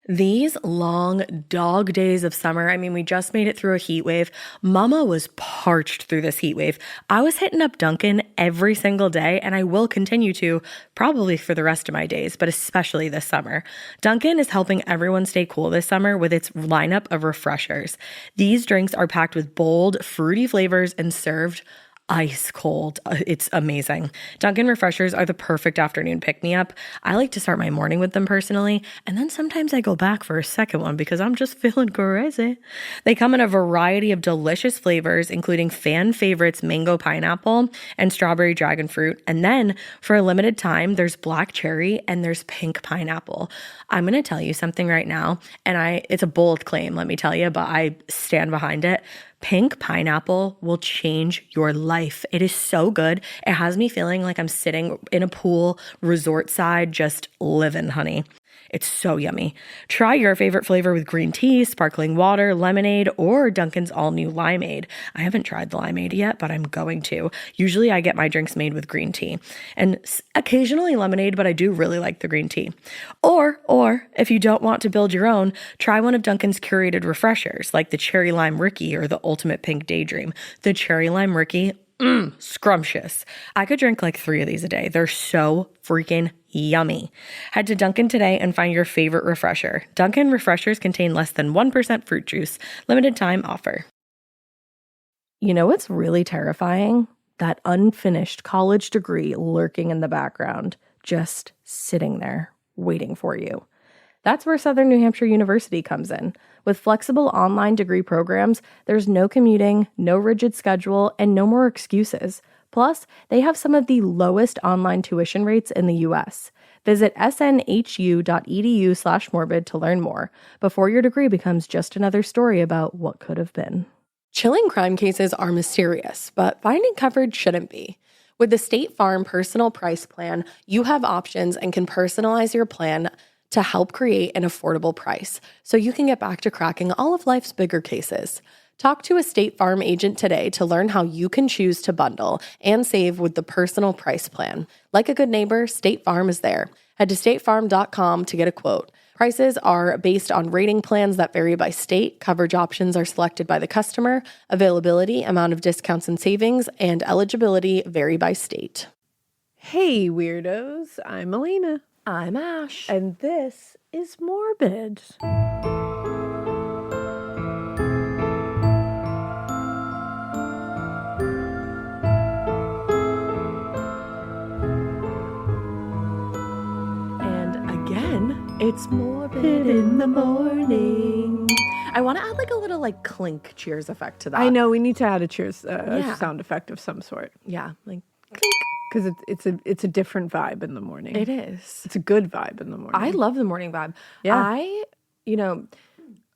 These long dog days of summer, I mean, we just made it through a heat wave. Mama was parched through this heat wave. I was hitting up Dunkin' every single day, and I will continue to probably for the rest of my days, but especially this summer. Dunkin' is helping everyone stay cool this summer with its lineup of refreshers. These drinks are packed with bold, fruity flavors and served ice cold. It's amazing. Dunkin' refreshers are the perfect afternoon pick-me-up. I like to start my morning with them personally, and then sometimes I go back for a second one because I'm just feeling crazy. They come in a variety of delicious flavors, including fan favorites mango pineapple and strawberry dragon fruit. And then for a limited time, there's black cherry and there's pink pineapple. I'm going to tell you something right now, and it's a bold claim, let me tell you, but I stand behind it. Pink pineapple will change your life. It is so good. It has me feeling like I'm sitting in a pool, resort side, just living, honey. It's so yummy. Try your favorite flavor with green tea, sparkling water, lemonade, or Dunkin's all-new limeade. I haven't tried the limeade yet, but I'm going to. Usually I get my drinks made with green tea and occasionally lemonade, but I do really like the green tea. Or if you don't want to build your own, try one of Dunkin's curated refreshers like the Cherry Lime Ricky or the Ultimate Pink Daydream. The Cherry Lime Ricky, scrumptious. I could drink like 3 of these a day. They're so freaking yummy. Head to Dunkin' today and find your favorite refresher. Dunkin' refreshers contain less than 1% fruit juice. Limited time offer. You know what's really terrifying? That unfinished college degree lurking in the background, just sitting there waiting for you. That's where Southern New Hampshire University comes in. With flexible online degree programs, there's no commuting, no rigid schedule, and no more excuses. Plus, they have some of the lowest online tuition rates in the U.S. Visit snhu.edu/morbid to learn more before your degree becomes just another story about what could have been. Chilling crime cases are mysterious, but finding coverage shouldn't be. With the State Farm Personal Price Plan, you have options and can personalize your plan to help create an affordable price so you can get back to cracking all of life's bigger cases. Talk to a State Farm agent today to learn how you can choose to bundle and save with the Personal Price Plan. Like a good neighbor, State Farm is there. Head to statefarm.com to get a quote. Prices are based on rating plans that vary by state. Coverage options are selected by the customer. Availability, amount of discounts and savings, and eligibility vary by state. Hey, weirdos. I'm Elena. I'm Ash. And this is Morbid. It's morbid in the morning. I want to add like a little like clink cheers effect to that. I know, we need to add a cheers sound effect of some sort. Yeah, like clink. Because it's a different vibe in the morning. It is. It's a good vibe in the morning. I love the morning vibe. Yeah.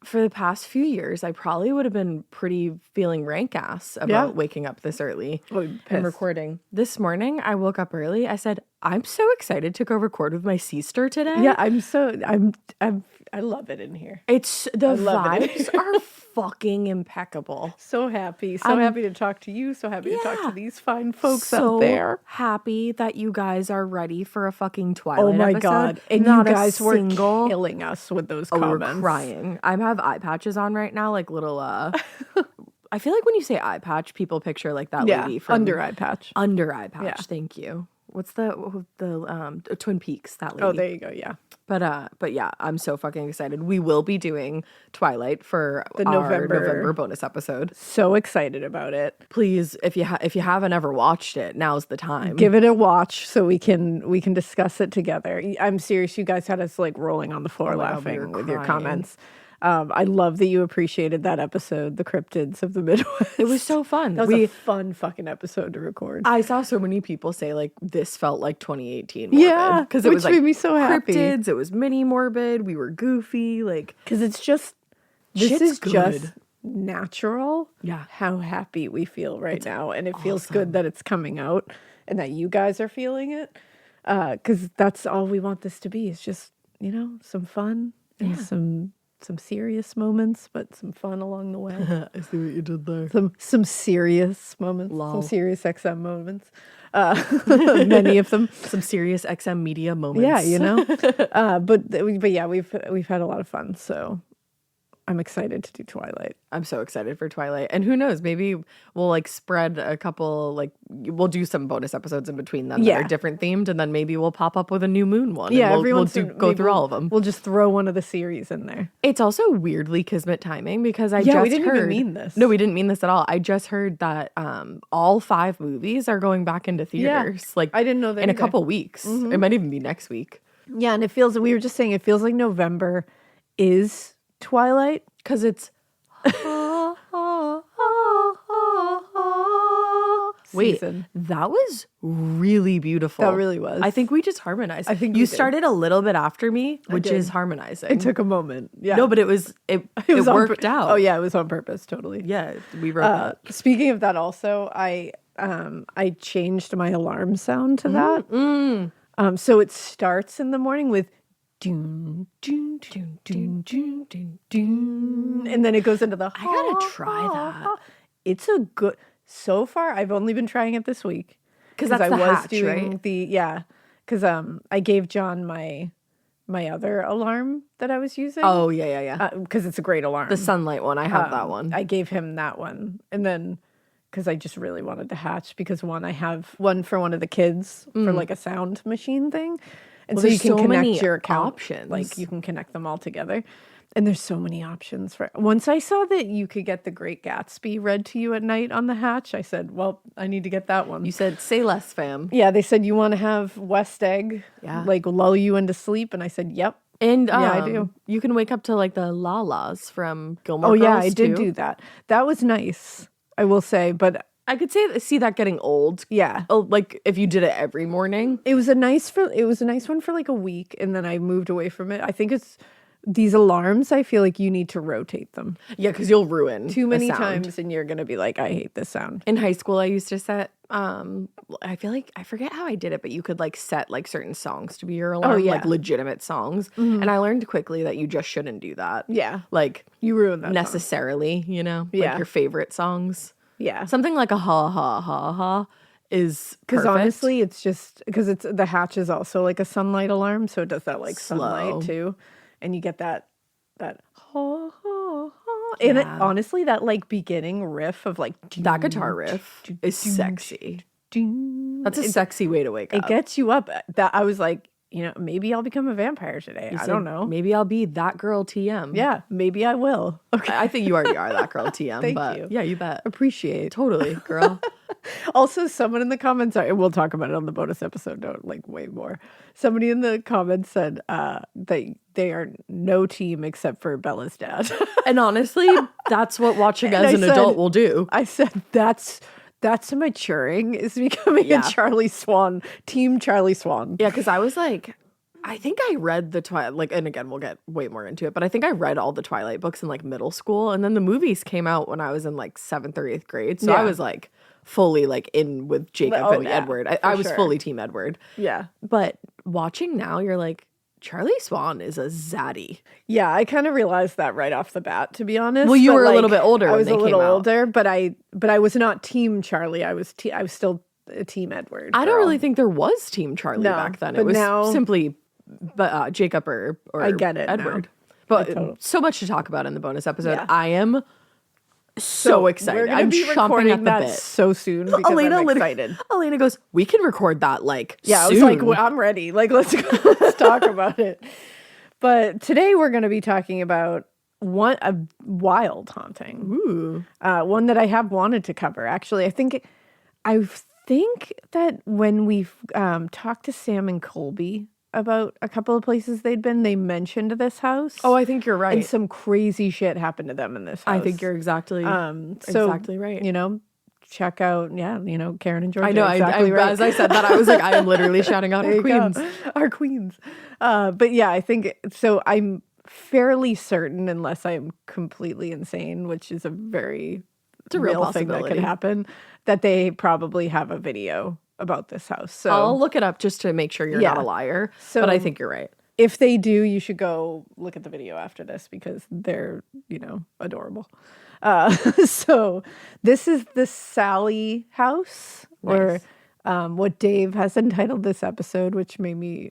For the past few years, I probably would have been pretty feeling rank ass about waking up this early and recording. This morning, I woke up early. I said, I'm so excited to go record with my sister today. Yeah, I love it in here. It's the vibes are fucking impeccable. So happy. So happy to talk to you. So happy to talk to these fine folks out there. So happy that you guys are ready for a fucking Twilight episode. Oh my God. And not you guys were killing us with those comments. We're crying. I have eye patches on right now, like little I feel like when you say eye patch, people picture like that lady from under eye patch. Under eye patch. Yeah. Thank you. What's the Twin Peaks, that lady. Oh, there you go. Yeah. But yeah, I'm so fucking excited. We will be doing Twilight for the our November bonus episode. So excited about it. Please, if you haven't ever watched it, now's the time. Give it a watch so we can discuss it together. I'm serious. You guys had us like rolling on the floor laughing with your comments. I love that you appreciated that episode, The Cryptids of the Midwest. It was so fun. That was a fun fucking episode to record. I saw so many people say like this felt like 2018 Morbid. Yeah, because it was like made me so happy. Cryptids, it was mini Morbid, we were goofy, like because it's just just natural. Yeah, how happy we feel right now, and it feels good that it's coming out and that you guys are feeling it. Because that's all we want this to be. Is just some fun and some some serious moments, but some fun along the way. I see what you did there. Some serious moments, Lol. some serious XM moments. Many of them. Some serious XM media moments. Yeah, you know. But yeah, we've had a lot of fun. So I'm excited to do Twilight. I'm so excited for Twilight. And who knows, maybe we'll like spread a couple, like we'll do some bonus episodes in between them that are different themed, and then maybe we'll pop up with a new moon one. Yeah, and we'll go through all of them. We'll just throw one of the series in there. It's also weirdly kismet timing because we didn't even mean this. No, we didn't mean this at all. I just heard that all 5 movies are going back into theaters. Yeah, like I didn't know that in either. a couple weeks. It might even be next week. Yeah, and we were just saying it feels like November is Twilight. Because it's season. That was really beautiful. That really was. I think we just harmonized. I think you we did. started a little bit after me, which did. is harmonizing. It took a moment. Yeah. No, but it worked out. Oh yeah, it was on purpose, totally. Yeah, we wrote that. Speaking of that also, I changed my alarm sound to that. So it starts in the morning with doon, doon, doon, doon, doon, doon, doon, and then it goes into the I gotta try that. It's a good. So far, I've only been trying it this week because that's I the was hatch, doing right? because I gave John my other alarm that I was using. Oh yeah. Because it's a great alarm. The sunlight one. I have that one. I gave him that one, and then because I just really wanted to hatch because I have one for one of the kids for like a sound machine thing, and so you can connect your account options. Like you can connect them all together. And there's so many options for. Once I saw that you could get The Great Gatsby read to you at night on the hatch, I said, "Well, I need to get that one." You said, "Say less, fam." Yeah, they said you want to have West Egg, like lull you into sleep, and I said, "Yep." And yeah, I do. You can wake up to like the la-las from Gilmore Oh Girls, yeah, I did too. do that. That was nice, I will say. But I could see that getting old. Yeah, like if you did it every morning. It was a nice one for like a week, and then I moved away from it. I think it's. These alarms, I feel like you need to rotate them. Yeah, because you'll ruin too many a sound. times, and you're gonna be like, I hate this sound. In high school, I used to set. I feel like I forget how I did it, but you could like set like certain songs to be your alarm, like legitimate songs. And I learned quickly that you just shouldn't do that. Yeah, like you ruin that necessarily. song. You know, yeah, like your favorite songs. Yeah, something like a ha ha ha ha is because honestly, it's just because it's the hatch is also like a sunlight alarm, so it does that like sunlight too. And you get that ha ha ha. And it, honestly, that like beginning riff of like that guitar riff is sexy. That's a sexy way to wake up. It gets you up. That I was like, maybe I'll become a vampire today. I don't know. Maybe I'll be that girl TM. Yeah, maybe I will. Okay. I think you already are that girl TM. Thank you. Yeah, you bet. Appreciate. Totally, girl. Also, someone in the comments, we'll talk about it on the bonus episode, like way more. Somebody in the comments said that they are no team except for Bella's dad. And honestly, that's what watching as an adult will do. I said, that's maturing, is becoming a Charlie Swan, team Charlie Swan. Yeah, because I was like, I think I read the Twilight, like, and again, we'll get way more into it, but I think I read all the Twilight books in like middle school, and then the movies came out when I was in like 7th or 8th grade, so I was like fully like in with Jacob and Edward. I was fully team Edward. Yeah. But watching now, you're like, Charlie Swan is a zaddy. Yeah, I kind of realized that right off the bat, to be honest. Well, you were a little bit older. I was when they a little came out. older, but I was not team Charlie. I was still a team Edward. I don't really think there was team Charlie back then. It was simply Jacob or I get it Edward. Now. But so much to talk about in the bonus episode. Yeah. I am so excited. I'm chomping at the bit. So soon because I'm excited. Elena goes, we can record that like soon. I was like, well, I'm ready. Like, let's talk about it. But today we're going to be talking about a wild haunting. Ooh. One that I have wanted to cover. Actually, I think that when we've talked to Sam and Colby about a couple of places they'd been, they mentioned this house. Oh, I think you're right. And some crazy shit happened to them in this house. I think you're exactly right. Check out, Karen and Georgia. I know. Right. As I said that, I was like, I am literally shouting out our queens. Our queens. But yeah, I think so. I'm fairly certain, unless I'm completely insane, which is a real thing that could happen, that they probably have a video about this house. So I'll look it up just to make sure you're not a liar. But I think you're right. If they do, you should go look at the video after this because they're, adorable. So this is the Sallie house, Nice. or what Dave has entitled this episode, which made me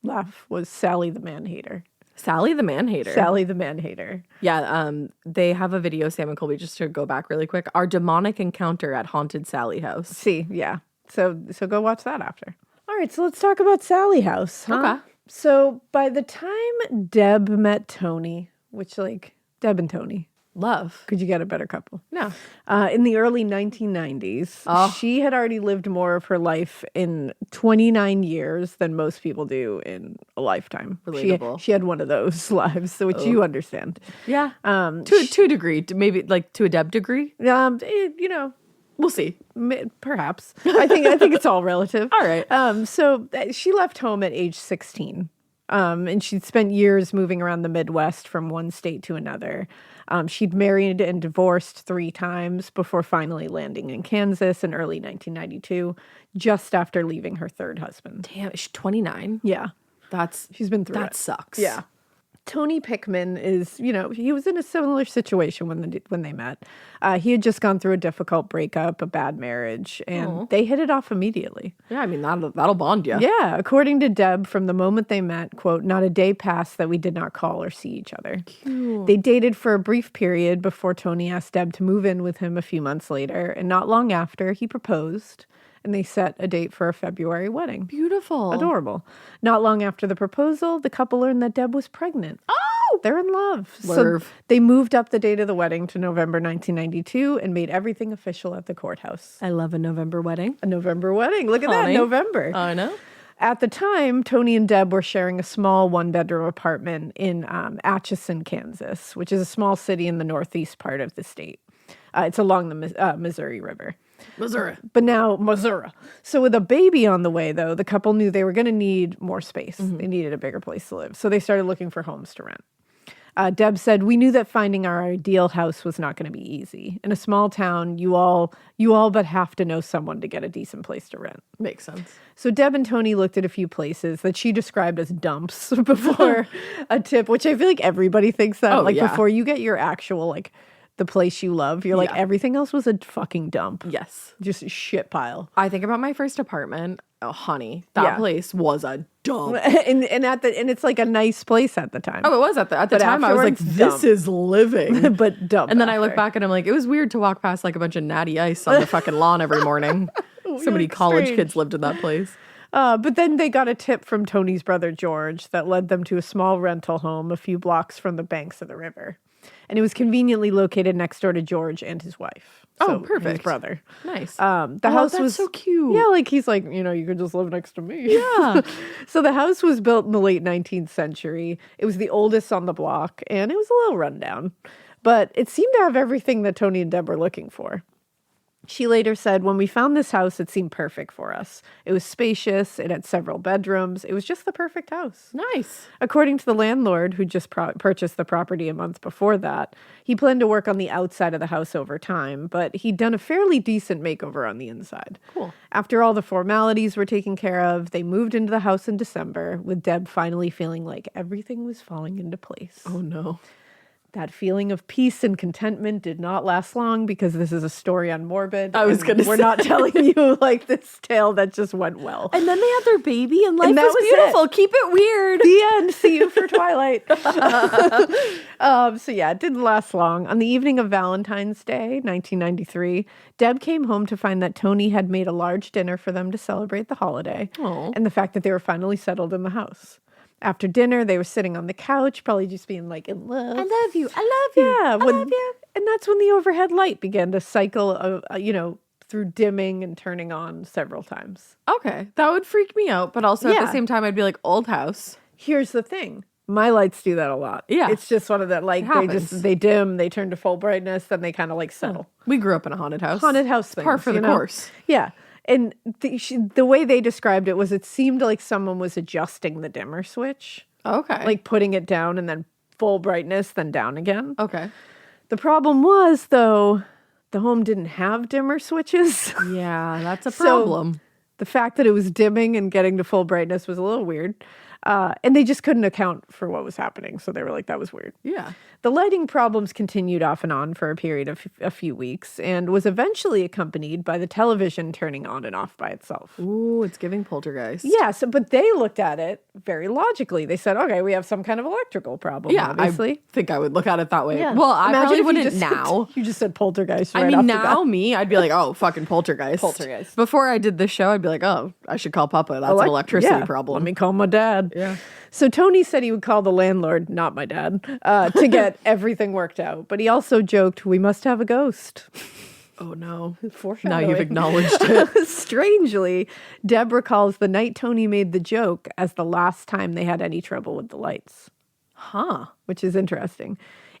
laugh, was Sallie the Man-Hater. Sallie the Man-Hater. Sallie the Man-Hater. Yeah, they have a video, Sam and Colby, just to go back really quick. Our demonic encounter at Haunted Sallie House. See, yeah. So go watch that after. All right, so let's talk about Sallie house. Huh? Okay. So by the time Deb met Tony, which Deb and Tony, Love. could you get a better couple? No. In the early 1990s, she had already lived more of her life in 29 years than most people do in a lifetime. Relatable. She had one of those lives, which you understand. Yeah. To a degree, maybe to a Deb degree. We'll see. Perhaps. I think it's all relative. All right. So she left home at age 16. And she'd spent years moving around the Midwest from one state to another. She'd married and divorced 3 times before finally landing in Kansas in early 1992, just after leaving her 3rd husband. Damn, she's 29. Yeah. She's been through it. That sucks. Yeah. Tony Pickman is, he was in a similar situation when they met. He had just gone through a difficult breakup, a bad marriage, and they hit it off immediately. Yeah, I mean, that'll bond you. Yeah, according to Deb, from the moment they met, quote, not a day passed that we did not call or see each other. Cute. They dated for a brief period before Tony asked Deb to move in with him a few months later, and not long after, he proposed, and they set a date for a February wedding. Beautiful. Adorable. Not long after the proposal, the couple learned that Deb was pregnant. Oh! They're in love. Lerv. So they moved up the date of the wedding to November 1992 and made everything official at the courthouse. I love a November wedding. A November wedding. Look at Honey. that, November. I know. At the time, Tony and Deb were sharing a small 1-bedroom apartment in Atchison, Kansas, which is a small city in the northeast part of the state. It's along the Missouri River. Missouri. But now, Missouri. So with a baby on the way, though, the couple knew they were going to need more space. They needed a bigger place to live. So they started looking for homes to rent. Deb said, we knew that finding our ideal house was not going to be easy. In a small town, you all but have to know someone to get a decent place to rent. Makes sense. So Deb and Tony looked at a few places that she described as dumps before a tip, which I feel like everybody thinks that. Before you get your actual, the place you love, you're like, everything else was a fucking dump. Yes. Just a shit pile. I think about my first apartment. Oh, honey, that place was a dump. and it's like a nice place at the time. Oh, it was at the time. I was like, this is living. But dump. And then I look back and I'm like, it was weird to walk past a bunch of natty ice on the fucking lawn every morning. So many college kids lived in that place. But then they got a tip from Tony's brother George that led them to a small rental home a few blocks from the banks of the river. And it was conveniently located next door to George and his wife. Oh, perfect. His brother. Nice. The house was so cute. Yeah, he's like, you could just live next to me. Yeah. So the house was built in the late 19th century. It was the oldest on the block, and it was a little rundown. But it seemed to have everything that Tony and Deb were looking for. She later said, when we found this house, it seemed perfect for us. It was spacious. It had several bedrooms. It was just the perfect house. Nice. According to the landlord, who just purchased the property a month before that, he planned to work on the outside of the house over time, but he'd done a fairly decent makeover on the inside. Cool. After all the formalities were taken care of, they moved into the house in December, with Deb finally feeling like everything was falling into place. Oh, no. That feeling of peace and contentment did not last long because this is a story on Morbid. I was going to say. We're not telling you this tale that just went well. And then they had their baby and life And that was was beautiful. it. Keep it weird. The end. See you for Twilight. So yeah, it didn't last long. On the evening of Valentine's Day, 1993, Deb came home to find that Tony had made a large dinner for them to celebrate the holiday. Aww. And the fact that they were finally settled in the house. After dinner, they were sitting on the couch, probably just being in love. I love you. I love you. Yeah. I love you. And that's when the overhead light began to cycle, through dimming and turning on several times. Okay. That would freak me out. But also at the same time, I'd be like, old house. Here's the thing. My lights do that a lot. Yeah. It's just one of that, they dim, they turn to full brightness, then they kind of settle. We grew up in a haunted house. Haunted house things. Par for the course. Yeah. And the way they described it was it seemed like someone was adjusting the dimmer switch. Okay. Putting it down and then full brightness, then down again. Okay. The problem was, though, the home didn't have dimmer switches. Yeah, that's a problem. The fact that it was dimming and getting to full brightness was a little weird. And they just couldn't account for what was happening. So they were like, that was weird. Yeah. The lighting problems continued off and on for a period of a few weeks and was eventually accompanied by the television turning on and off by itself. Ooh, it's giving poltergeist. Yeah, but they looked at it very logically. They said, okay, we have some kind of electrical problem, Yeah, obviously. I think I would look at it that way. Yeah. Well, I Imagine probably if wouldn't just now. You just said poltergeist right I mean, off the now bat. me, I'd be like, oh, fucking poltergeist. Poltergeist. Before I did this show, I'd be like, oh, I should call Papa. That's an electricity problem. Let me call my dad. Yeah. So Tony said he would call the landlord, not my dad, to get everything worked out. But he also joked, we must have a ghost. Oh, no. Now Foreshadowing. you've acknowledged it. Strangely, Deb recalls the night Tony made the joke as the last time they had any trouble with the lights. Huh. Which is interesting.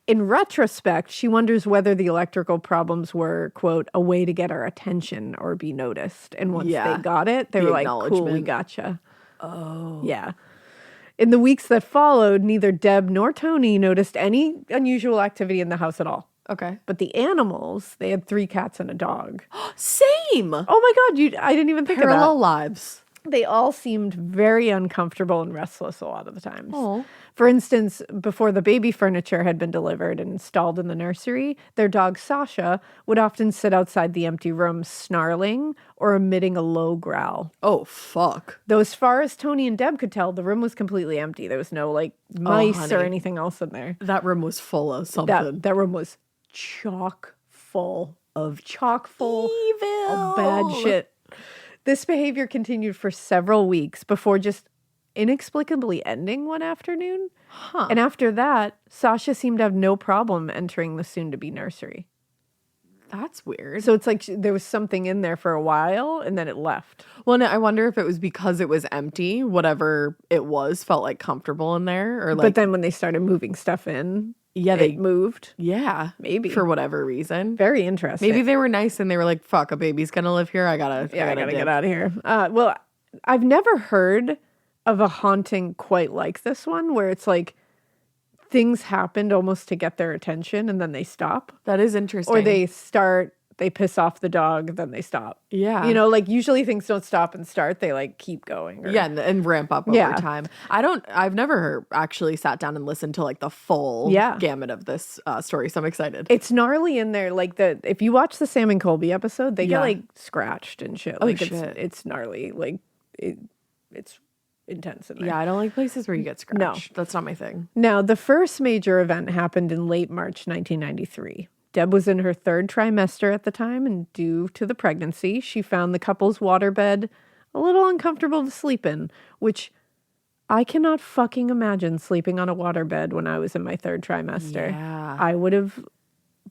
In retrospect, she wonders whether the electrical problems were, quote, a way to get our attention or be noticed. And once they got it, they were like, cool, we gotcha. Oh. Yeah. In the weeks that followed, neither Deb nor Tony noticed any unusual activity in the house at all. Okay. But the animals, they had 3 cats and a dog. Same. Oh my God, I didn't even think of Parallel that. lives. They all seemed very uncomfortable and restless a lot of the times. Oh. For instance, before the baby furniture had been delivered and installed in the nursery, their dog Sasha would often sit outside the empty room snarling or emitting a low growl. Oh, fuck. Though as far as Tony and Deb could tell, the room was completely empty. There was no mice or anything else in there. That room was full of something. That room was chock full of Evil. bad shit. This behavior continued for several weeks before just inexplicably ending one afternoon. Huh. And after that, Sasha seemed to have no problem entering the soon-to-be nursery. That's weird. So it's like there was something in there for a while, and then it left. Well, I wonder if it was because it was empty. Whatever it was felt like comfortable in there, or like. But then when they started moving stuff in, it moved. Yeah, Maybe. for whatever reason. Very interesting. Maybe they were nice and they were like, "Fuck, a baby's gonna live here. I gotta I gotta dip." get out of here. Well, I've never heard of a haunting quite like this one, where it's like things happened almost to get their attention and then they stop. That is interesting. Or they piss off the dog, then they stop. Yeah. You know, like usually things don't stop and start, they like keep going. Yeah, and ramp up over time. I've never actually sat down and listened to like the full gamut of this story, so I'm excited. It's gnarly in there. Like if you watch the Sam and Colby episode, they get like scratched and shit. Like shit. It's gnarly. Like it's intense in there. Yeah, I don't like places where you get scratched. That's not my thing. Now, the first major event happened in late March 1993. Deb was in her 3rd trimester at the time, and due to the pregnancy, she found the couple's waterbed a little uncomfortable to sleep in, which I cannot fucking imagine sleeping on a waterbed when I was in my 3rd trimester. Yeah. I would have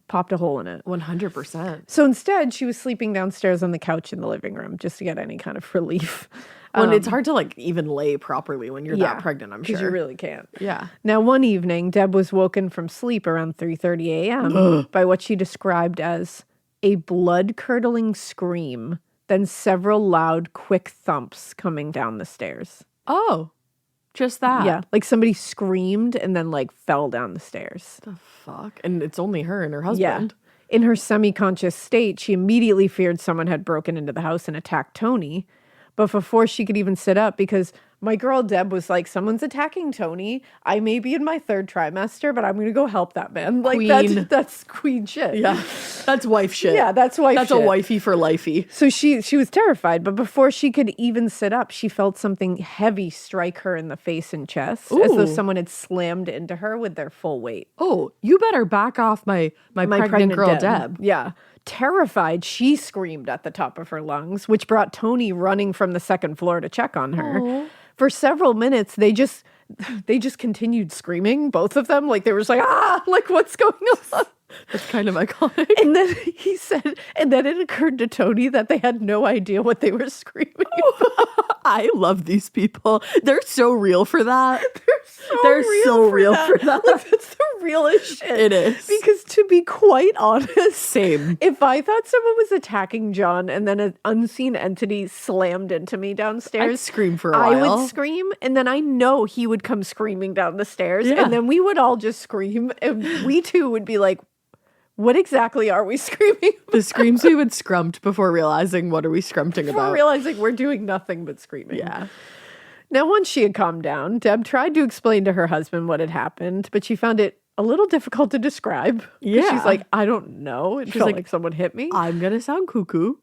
popped a hole in it. 100%. So instead, she was sleeping downstairs on the couch in the living room just to get any kind of relief. Well, and it's hard to like even lay properly when you're that pregnant, I'm sure. Because you really can't. Yeah. Now, one evening, Deb was woken from sleep around 3:30 a.m. by what she described as a blood-curdling scream, then several loud, quick thumps coming down the stairs. Oh, just that. Yeah, like somebody screamed and then like fell down the stairs. The fuck? And it's only her and her husband. In her semi-conscious state, she immediately feared someone had broken into the house and attacked Tony. But before she could even sit up, because my girl Deb was like, someone's attacking Tony. I may be in my 3rd trimester, but I'm going to go help that man. Like, Queen. that's queen shit. Yeah. That's wife shit. Yeah, that's wife That's shit. a wifey for lifey. So she was terrified, but before she could even sit up, she felt something heavy strike her in the face and chest, as though someone had slammed into her with their full weight. Oh, you better back off my pregnant girl, Deb. Yeah. Terrified, she screamed at the top of her lungs, which brought Tony running from the 2nd floor to check on her. Aww. For several minutes, they just continued screaming, both of them. Like they were just like, like what's going on? That's kind of iconic. And then he said, and then it occurred to Tony that they had no idea what they were screaming about. I love these people. They're so real for that. They're so real for that. Like, that's the realest shit. It is. Because to be quite honest, Same. if I thought someone was attacking John and then an unseen entity slammed into me downstairs, I'd scream for a I while. would scream, and then I know he would come screaming down the stairs, and then we would all just scream, and we too would be like, what exactly are we screaming about? The screams we would scrumped before realizing what are we scrumpting Before about. realizing we're doing nothing but screaming. Yeah. Now, once she had calmed down, Deb tried to explain to her husband what had happened, but she found it a little difficult to describe. Yeah. She's like, I don't know. It felt like someone hit me. I'm going to sound cuckoo.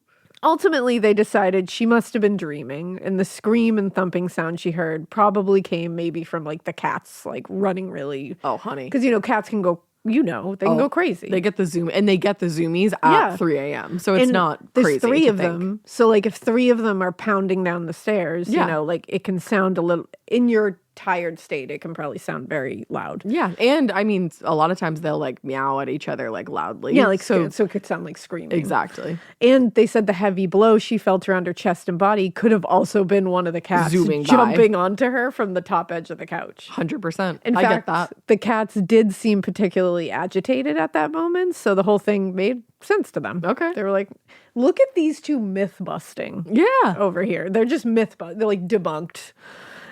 Ultimately, they decided she must have been dreaming, and the scream and thumping sound she heard probably came maybe from like the cats like running really. Oh, honey. Because, cats can go, they can go crazy. They get the zoomies at 3 a.m. So it's not crazy. There's 3 of them. So like if 3 of them are pounding down the stairs, like it can sound a little in your tired state, it can probably sound very loud. Yeah. And I mean, a lot of times they'll like meow at each other like loudly. Yeah, like so it could sound like screaming. Exactly. And they said the heavy blow she felt around her chest and body could have also been one of the cats jumping onto her from the top edge of the couch. 100%. In fact, get that. The cats did seem particularly agitated at that moment, so the whole thing made sense to them. Okay. They were like, look at these 2 myth busting. Yeah. Over here. They're just they're like debunked.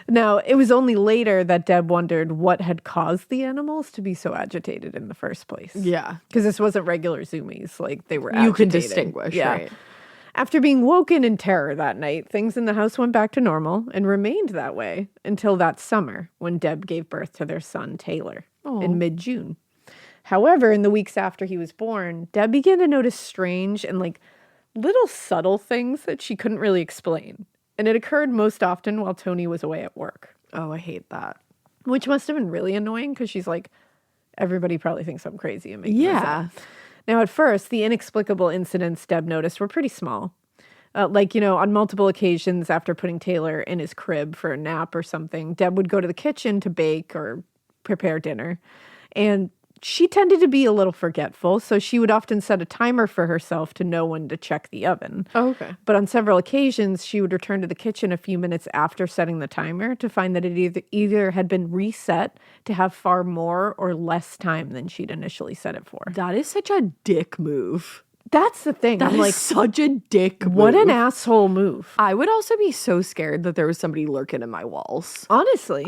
Now, it was only later that Deb wondered what had caused the animals to be so agitated in the first place. Yeah. Because this wasn't regular zoomies. Like, they were You agitated. can distinguish, right? After being woken in terror that night, things in the house went back to normal and remained that way until that summer when Deb gave birth to their son, Taylor, in mid-June. However, in the weeks after he was born, Deb began to notice strange and, like, little subtle things that she couldn't really explain. And it occurred most often while Tony was away at work. Oh, I hate that. Which must have been really annoying because she's like, everybody probably thinks I'm crazy. And making this up. Now, at first, the inexplicable incidents Deb noticed were pretty small. On multiple occasions after putting Taylor in his crib for a nap or something, Deb would go to the kitchen to bake or prepare dinner. And she tended to be a little forgetful, so she would often set a timer for herself to know when to check the oven. Oh, okay. But on several occasions, she would return to the kitchen a few minutes after setting the timer to find that it either had been reset to have far more or less time than she'd initially set it for. That is such a dick move. That's the thing. I'm like, such a dick move. What an asshole move. I would also be so scared that there was somebody lurking in my walls. Honestly.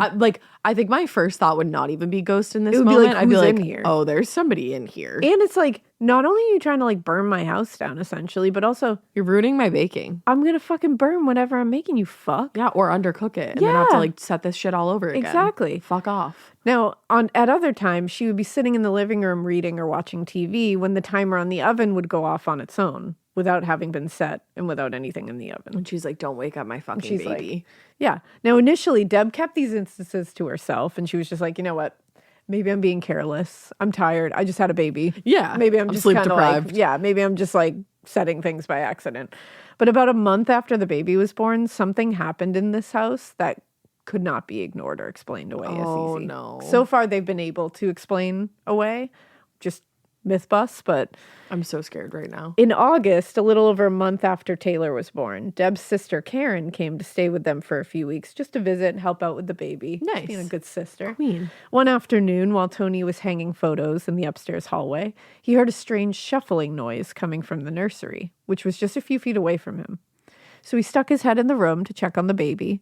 I think my first thought would not even be ghost in this moment. I'd be like, here? Oh, there's somebody in here. And it's like, not only are you trying to like burn my house down essentially, but also you're ruining my baking. I'm going to fucking burn whatever I'm making, you fuck. Yeah, or undercook it. And then have to like set this shit all over again. Exactly. Fuck off. Now, at other times, she would be sitting in the living room reading or watching TV when the timer on the oven would go off on its own without having been set and without anything in the oven. And she's like, don't wake up my fucking baby. Like, yeah. Now, initially, Deb kept these instances to herself, and she was just like, you know what? Maybe I'm being careless. I'm tired. I just had a baby. Yeah. Maybe I'm just sleep kind of deprived. like, maybe I'm just like setting things by accident. But about a month after the baby was born, something happened in this house that could not be ignored or explained away as easy. Oh, no. So far, they've been able to explain away, just myth bust, but I'm so scared right now. in August, a little over a month after Taylor was born, Deb's sister Karen came to stay with them for a few weeks just to visit and help out with the baby. Nice. Just being a good sister. Queen. One afternoon, while Tony was hanging photos in the upstairs hallway, he heard a strange shuffling noise coming from the nursery, which was just a few feet away from him. So he stuck his head in the room to check on the baby,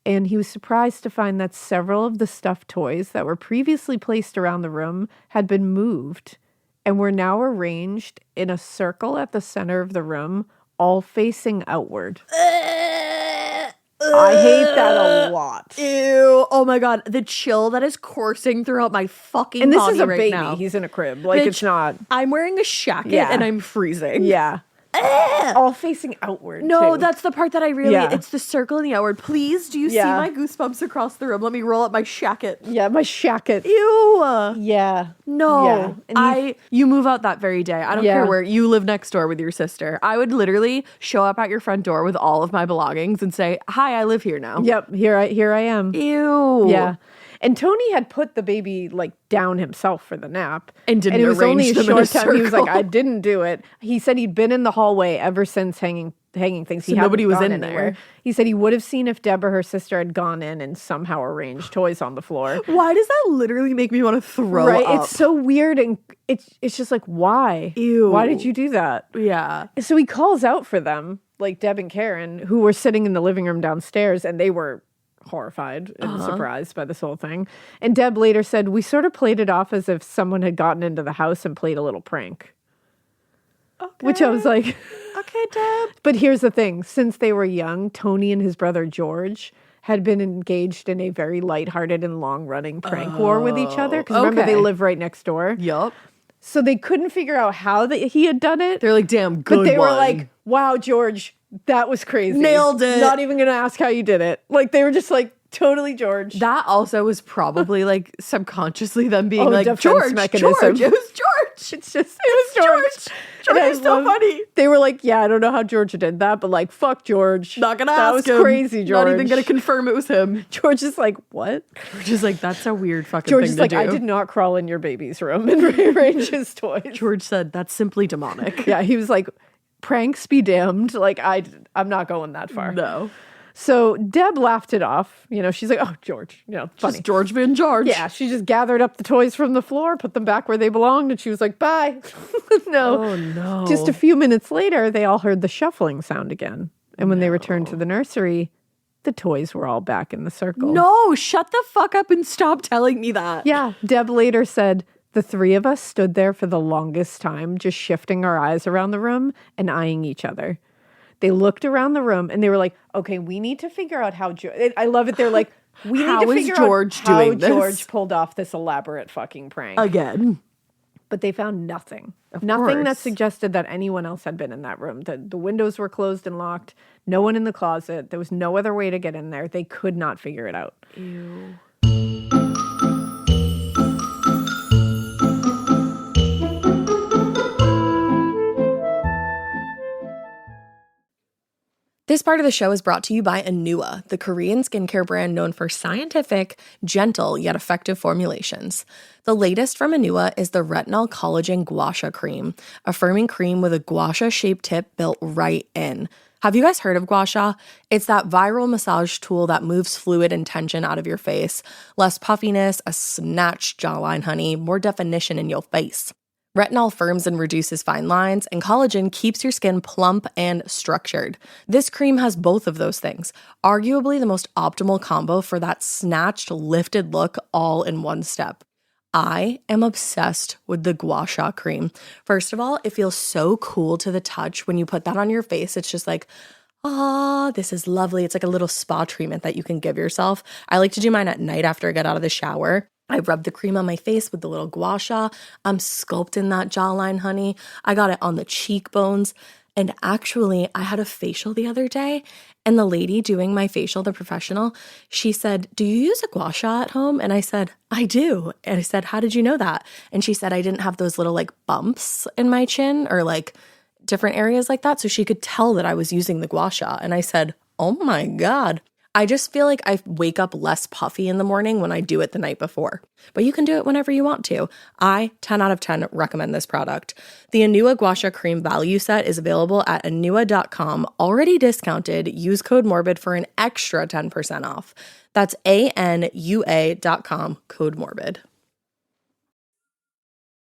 and he was surprised to find that several of the stuffed toys that were previously placed around the room had been moved and were now arranged in a circle at the center of the room, all facing outward. I hate that a lot. Ew. Oh my God. The chill that is coursing throughout my fucking And this body is a right baby. now. He's in a crib. Like, Bitch, it's not. I'm wearing a jacket Yeah. and I'm freezing. Yeah. All facing outward. No, too. that's the part that I really. Yeah. It's the circle and the outward. Please, do you see my goosebumps across the room? Let me roll up my jacket. Yeah, my shacket. Ew. Yeah. No. Yeah. And you move out that very day. I don't Yeah. care where you live next door with your sister. I would literally show up at your front door with all of my belongings and say, "Hi, I live here now." Yep, here I am. Ew. Yeah. And Tony had put the baby like down himself for the nap. And didn't it was only a arrange them in short a time. He was like, circle. I didn't do it. He said he'd been in the hallway ever since hanging things. So nobody was in anywhere. there. He said he would have seen if Deb or her sister had gone in and somehow arranged toys on the floor. Why does that literally make me want to throw Right? up? It's so weird, and it's just like, why? Ew. Why did you do that? Yeah. So he calls out for them, like Deb and Karen, who were sitting in the living room downstairs, and they were horrified and surprised by this whole thing. And Deb later said, we sort of played it off as if someone had gotten into the house and played a little prank. Okay. Which I was like, Okay, Deb. but here's the thing. Since they were young, Tony and his brother George had been engaged in a very lighthearted and long-running prank war with each other. Because remember, they live right next door. Yup. So they couldn't figure out how he had done it. They're like, damn, good But they one. were like, wow, George, that was crazy. Nailed it. Not even going to ask how you did it. Like, they were just like, totally George. That also was probably like subconsciously them being like, defense George, mechanism. George, it was George. It was George. George is so funny. They were like, yeah, I don't know how George did that, but like, fuck George. Not gonna that ask was him. crazy, George. Not even gonna confirm it was him. George is like, what? George is like, that's a weird fucking George thing is to like, do. I did not crawl in your baby's room and rearrange his toys. George said, that's simply demonic. Yeah, he was like, pranks be damned. Like, I'm not going that far. No. So Deb laughed it off. You know, she's like, oh, George, you know, funny. Just George being George. Yeah, she just gathered up the toys from the floor, put them back where they belonged, and she was like, bye. No. Oh, no. Just a few minutes later, they all heard the shuffling sound again. And when they returned to the nursery, the toys were all back in the circle. No, shut the fuck up and stop telling me that. Yeah, Deb later said, the three of us stood there for the longest time, just shifting our eyes around the room and eyeing each other. They looked around the room and they were like, okay, we need to figure out how I love it. They're like, we need to figure out how George pulled off this elaborate fucking prank. Again. But they found nothing. Of Nothing that course. suggested that anyone else had been in that room. The windows were closed and locked. No one in the closet. There was no other way to get in there. They could not figure it out. Ew. This part of the show is brought to you by Anua, the Korean skincare brand known for scientific, gentle, yet effective formulations. The latest from Anua is the Retinol Collagen Gua Sha Cream, a firming cream with a gua sha-shaped tip built right in. Have you guys heard of gua sha? It's that viral massage tool that moves fluid and tension out of your face. Less puffiness, a snatched jawline, honey, more definition in your face. Retinol firms and reduces fine lines, and collagen keeps your skin plump and structured. This cream has both of those things, arguably the most optimal combo for that snatched, lifted look all in one step. I am obsessed with the Gua Sha cream. First of all, it feels so cool to the touch. When you put that on your face, it's just like, this is lovely. It's like a little spa treatment that you can give yourself. I like to do mine at night after I get out of the shower. I rub the cream on my face with the little gua sha. I'm sculpting that jawline, honey. I got it on the cheekbones. And actually, I had a facial the other day, and the lady doing my facial, the professional, she said, do you use a gua sha at home? And I said, I do. And I said, how did you know that? And she said, I didn't have those little like bumps in my chin or like different areas like that. So she could tell that I was using the gua sha. And I said, oh my God. I just feel like I wake up less puffy in the morning when I do it the night before. But you can do it whenever you want to. I, 10 out of 10, recommend this product. The Anua Gua Sha Cream Value Set is available at anua.com, already discounted. Use code MORBID for an extra 10% off. That's ANUA.com, code MORBID.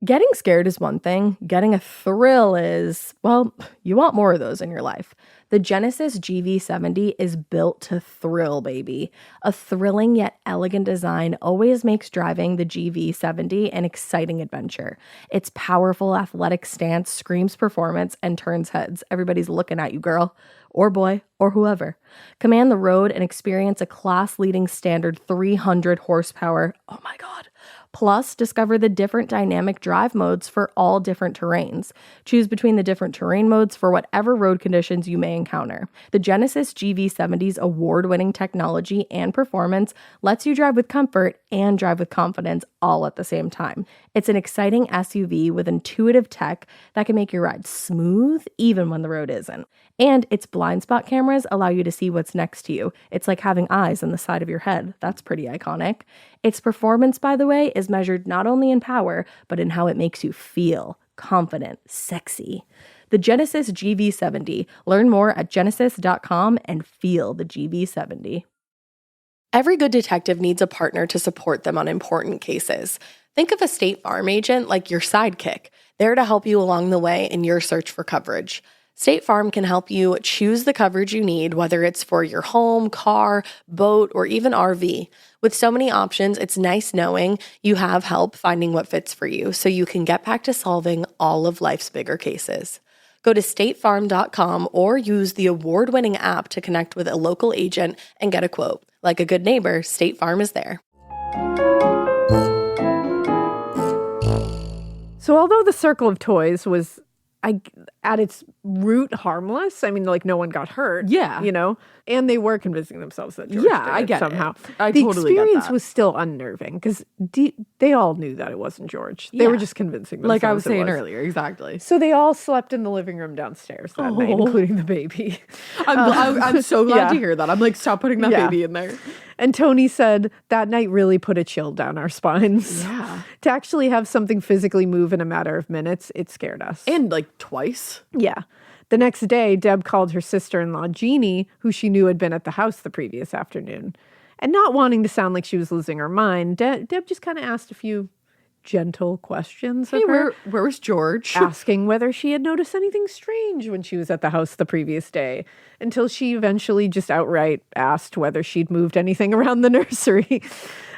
Getting scared is one thing. Getting a thrill is, well, you want more of those in your life. The Genesis GV70 is built to thrill, baby. A thrilling yet elegant design always makes driving the GV70 an exciting adventure. Its powerful athletic stance screams performance and turns heads. Everybody's looking at you, girl, or boy, or whoever. Command the road and experience a class-leading standard 300 horsepower. Oh my God. Plus, discover the different dynamic drive modes for all different terrains. Choose between the different terrain modes for whatever road conditions you may encounter. The Genesis GV70's award-winning technology and performance lets you drive with comfort and drive with confidence all at the same time. It's an exciting SUV with intuitive tech that can make your ride smooth even when the road isn't. And its blind spot cameras allow you to see what's next to you. It's like having eyes on the side of your head. That's pretty iconic. Its performance, by the way, is measured not only in power, but in how it makes you feel confident, sexy. The Genesis GV70. Learn more at genesis.com and feel the GV70. Every good detective needs a partner to support them on important cases. Think of a State Farm agent like your sidekick, there to help you along the way in your search for coverage. State Farm can help you choose the coverage you need, whether it's for your home, car, boat, or even RV. With so many options, it's nice knowing you have help finding what fits for you so you can get back to solving all of life's bigger cases. Go to statefarm.com or use the award-winning app to connect with a local agent and get a quote. Like a good neighbor, State Farm is there. So although the circle of toys was at its root harmless, I mean, like, no one got hurt. Yeah. You know? And they were convincing themselves that George did I get somehow. It. The totally get experience that. was still unnerving because they all knew that it wasn't George. They were just convincing themselves. Like I was saying earlier, exactly. So they all slept in the living room downstairs that night, including the baby. I'm so glad to hear that. I'm like, stop putting that baby in there. And Tony said, that night really put a chill down our spines. Yeah. To actually have something physically move in a matter of minutes, it scared us. And like twice. Yeah. The next day, Deb called her sister-in-law, Jeannie, who she knew had been at the house the previous afternoon. And not wanting to sound like she was losing her mind, Deb just kind of asked a few gentle questions of her. Where was George? Asking whether she had noticed anything strange when she was at the house the previous day, until she eventually just outright asked whether she'd moved anything around the nursery.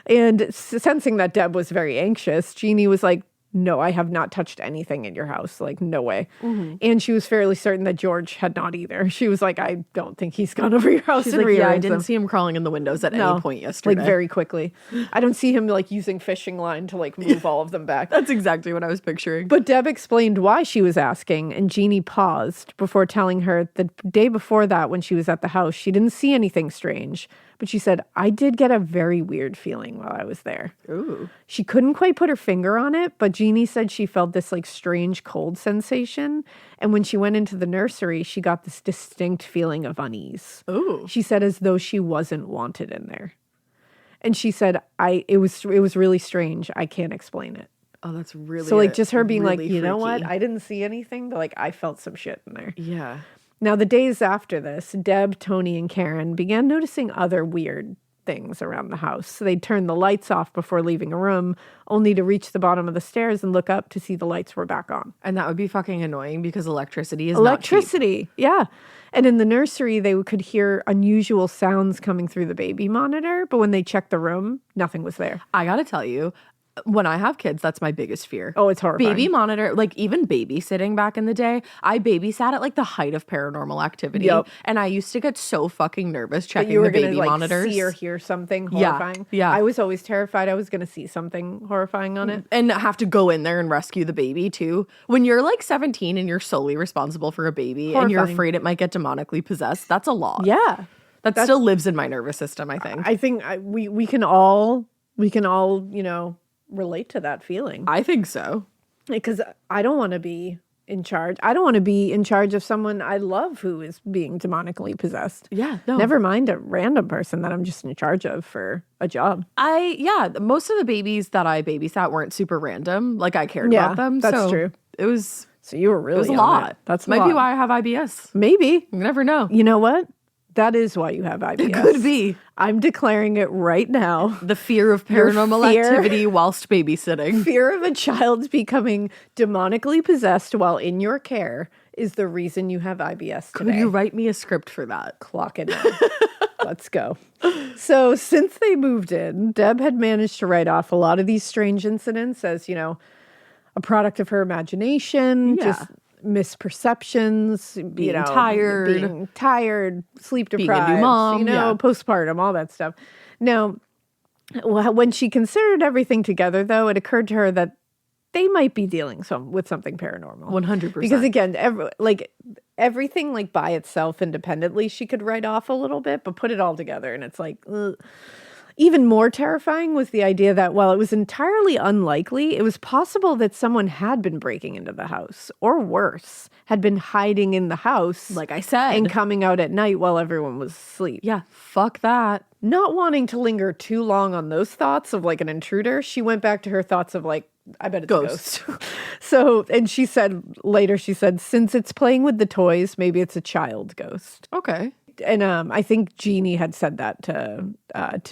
And sensing that Deb was very anxious, Jeannie was like, no, I have not touched anything in your house. Like, no way. Mm-hmm. And she was fairly certain that George had not either. She was like, I don't think he's gone over your house. She's and like, I rearranged didn't them. see him crawling in the windows at any point yesterday. Like, very quickly. I don't see him, like, using fishing line to, like, move all of them back. That's exactly what I was picturing. But Deb explained why she was asking, and Jeannie paused before telling her the day before that when she was at the house, she didn't see anything strange. But she said, I did get a very weird feeling while I was there. Ooh. She couldn't quite put her finger on it, but Jeannie said she felt this like strange cold sensation. And when she went into the nursery, she got this distinct feeling of unease. Ooh. She said as though she wasn't wanted in there. And she said, it was really strange. I can't explain it. Oh, that's really so like just her being really like, you know what? freaky. I didn't see anything, but like I felt some shit in there. Yeah. Now, the days after this, Deb, Tony, and Karen began noticing other weird things around the house. So they'd turn the lights off before leaving a room, only to reach the bottom of the stairs and look up to see the lights were back on. And that would be fucking annoying because electricity is not cheap. Yeah. And in the nursery, they could hear unusual sounds coming through the baby monitor, but when they checked the room, nothing was there. I gotta tell you, when I have kids, that's my biggest fear. Oh, it's horrifying. Baby monitor, like even babysitting back in the day, I babysat at like the height of paranormal activity. Yep. And I used to get so fucking nervous checking you were the baby gonna, like, monitors. see or hear something horrifying. Yeah. I was always terrified I was going to see something horrifying on it. And have to go in there and rescue the baby too. When you're like 17 and you're solely responsible for a baby and you're afraid it might get demonically possessed, that's a lot. Yeah. That still lives in my nervous system, I think. I think we can all, you know, relate to that feeling. I think so. Because I don't want to be in charge. I don't want to be in charge of someone I love who is being demonically possessed. Yeah, no. Never mind a random person that I'm just in charge of for a job. Most of the babies that I babysat weren't super random. Like I cared about them. That's true. It was So you were really it was a on lot. it. That's might be why I have IBS. Maybe. You never know. You know what? That is why you have IBS. It could be. I'm declaring it right now. The fear of paranormal activity whilst babysitting. Fear of a child becoming demonically possessed while in your care is the reason you have IBS today. Could you write me a script for that? Clock it in. Let's go. So since they moved in, Deb had managed to write off a lot of these strange incidents as, you know, a product of her imagination, just misperceptions, being tired, sleep deprived, being a new mom, postpartum, all that stuff. Now, when she considered everything together, though, it occurred to her that they might be dealing with something paranormal. 100%. Because again, everything like by itself independently, she could write off a little bit, but put it all together and it's like, ugh. Even more terrifying was the idea that while it was entirely unlikely, it was possible that someone had been breaking into the house, or worse, had been hiding in the house. Like I said. And coming out at night while everyone was asleep. Yeah, fuck that. Not wanting to linger too long on those thoughts of like an intruder, she went back to her thoughts of like, I bet it's a ghost. So, and she said, since it's playing with the toys, maybe it's a child ghost. Okay. And I think Jeannie had said that to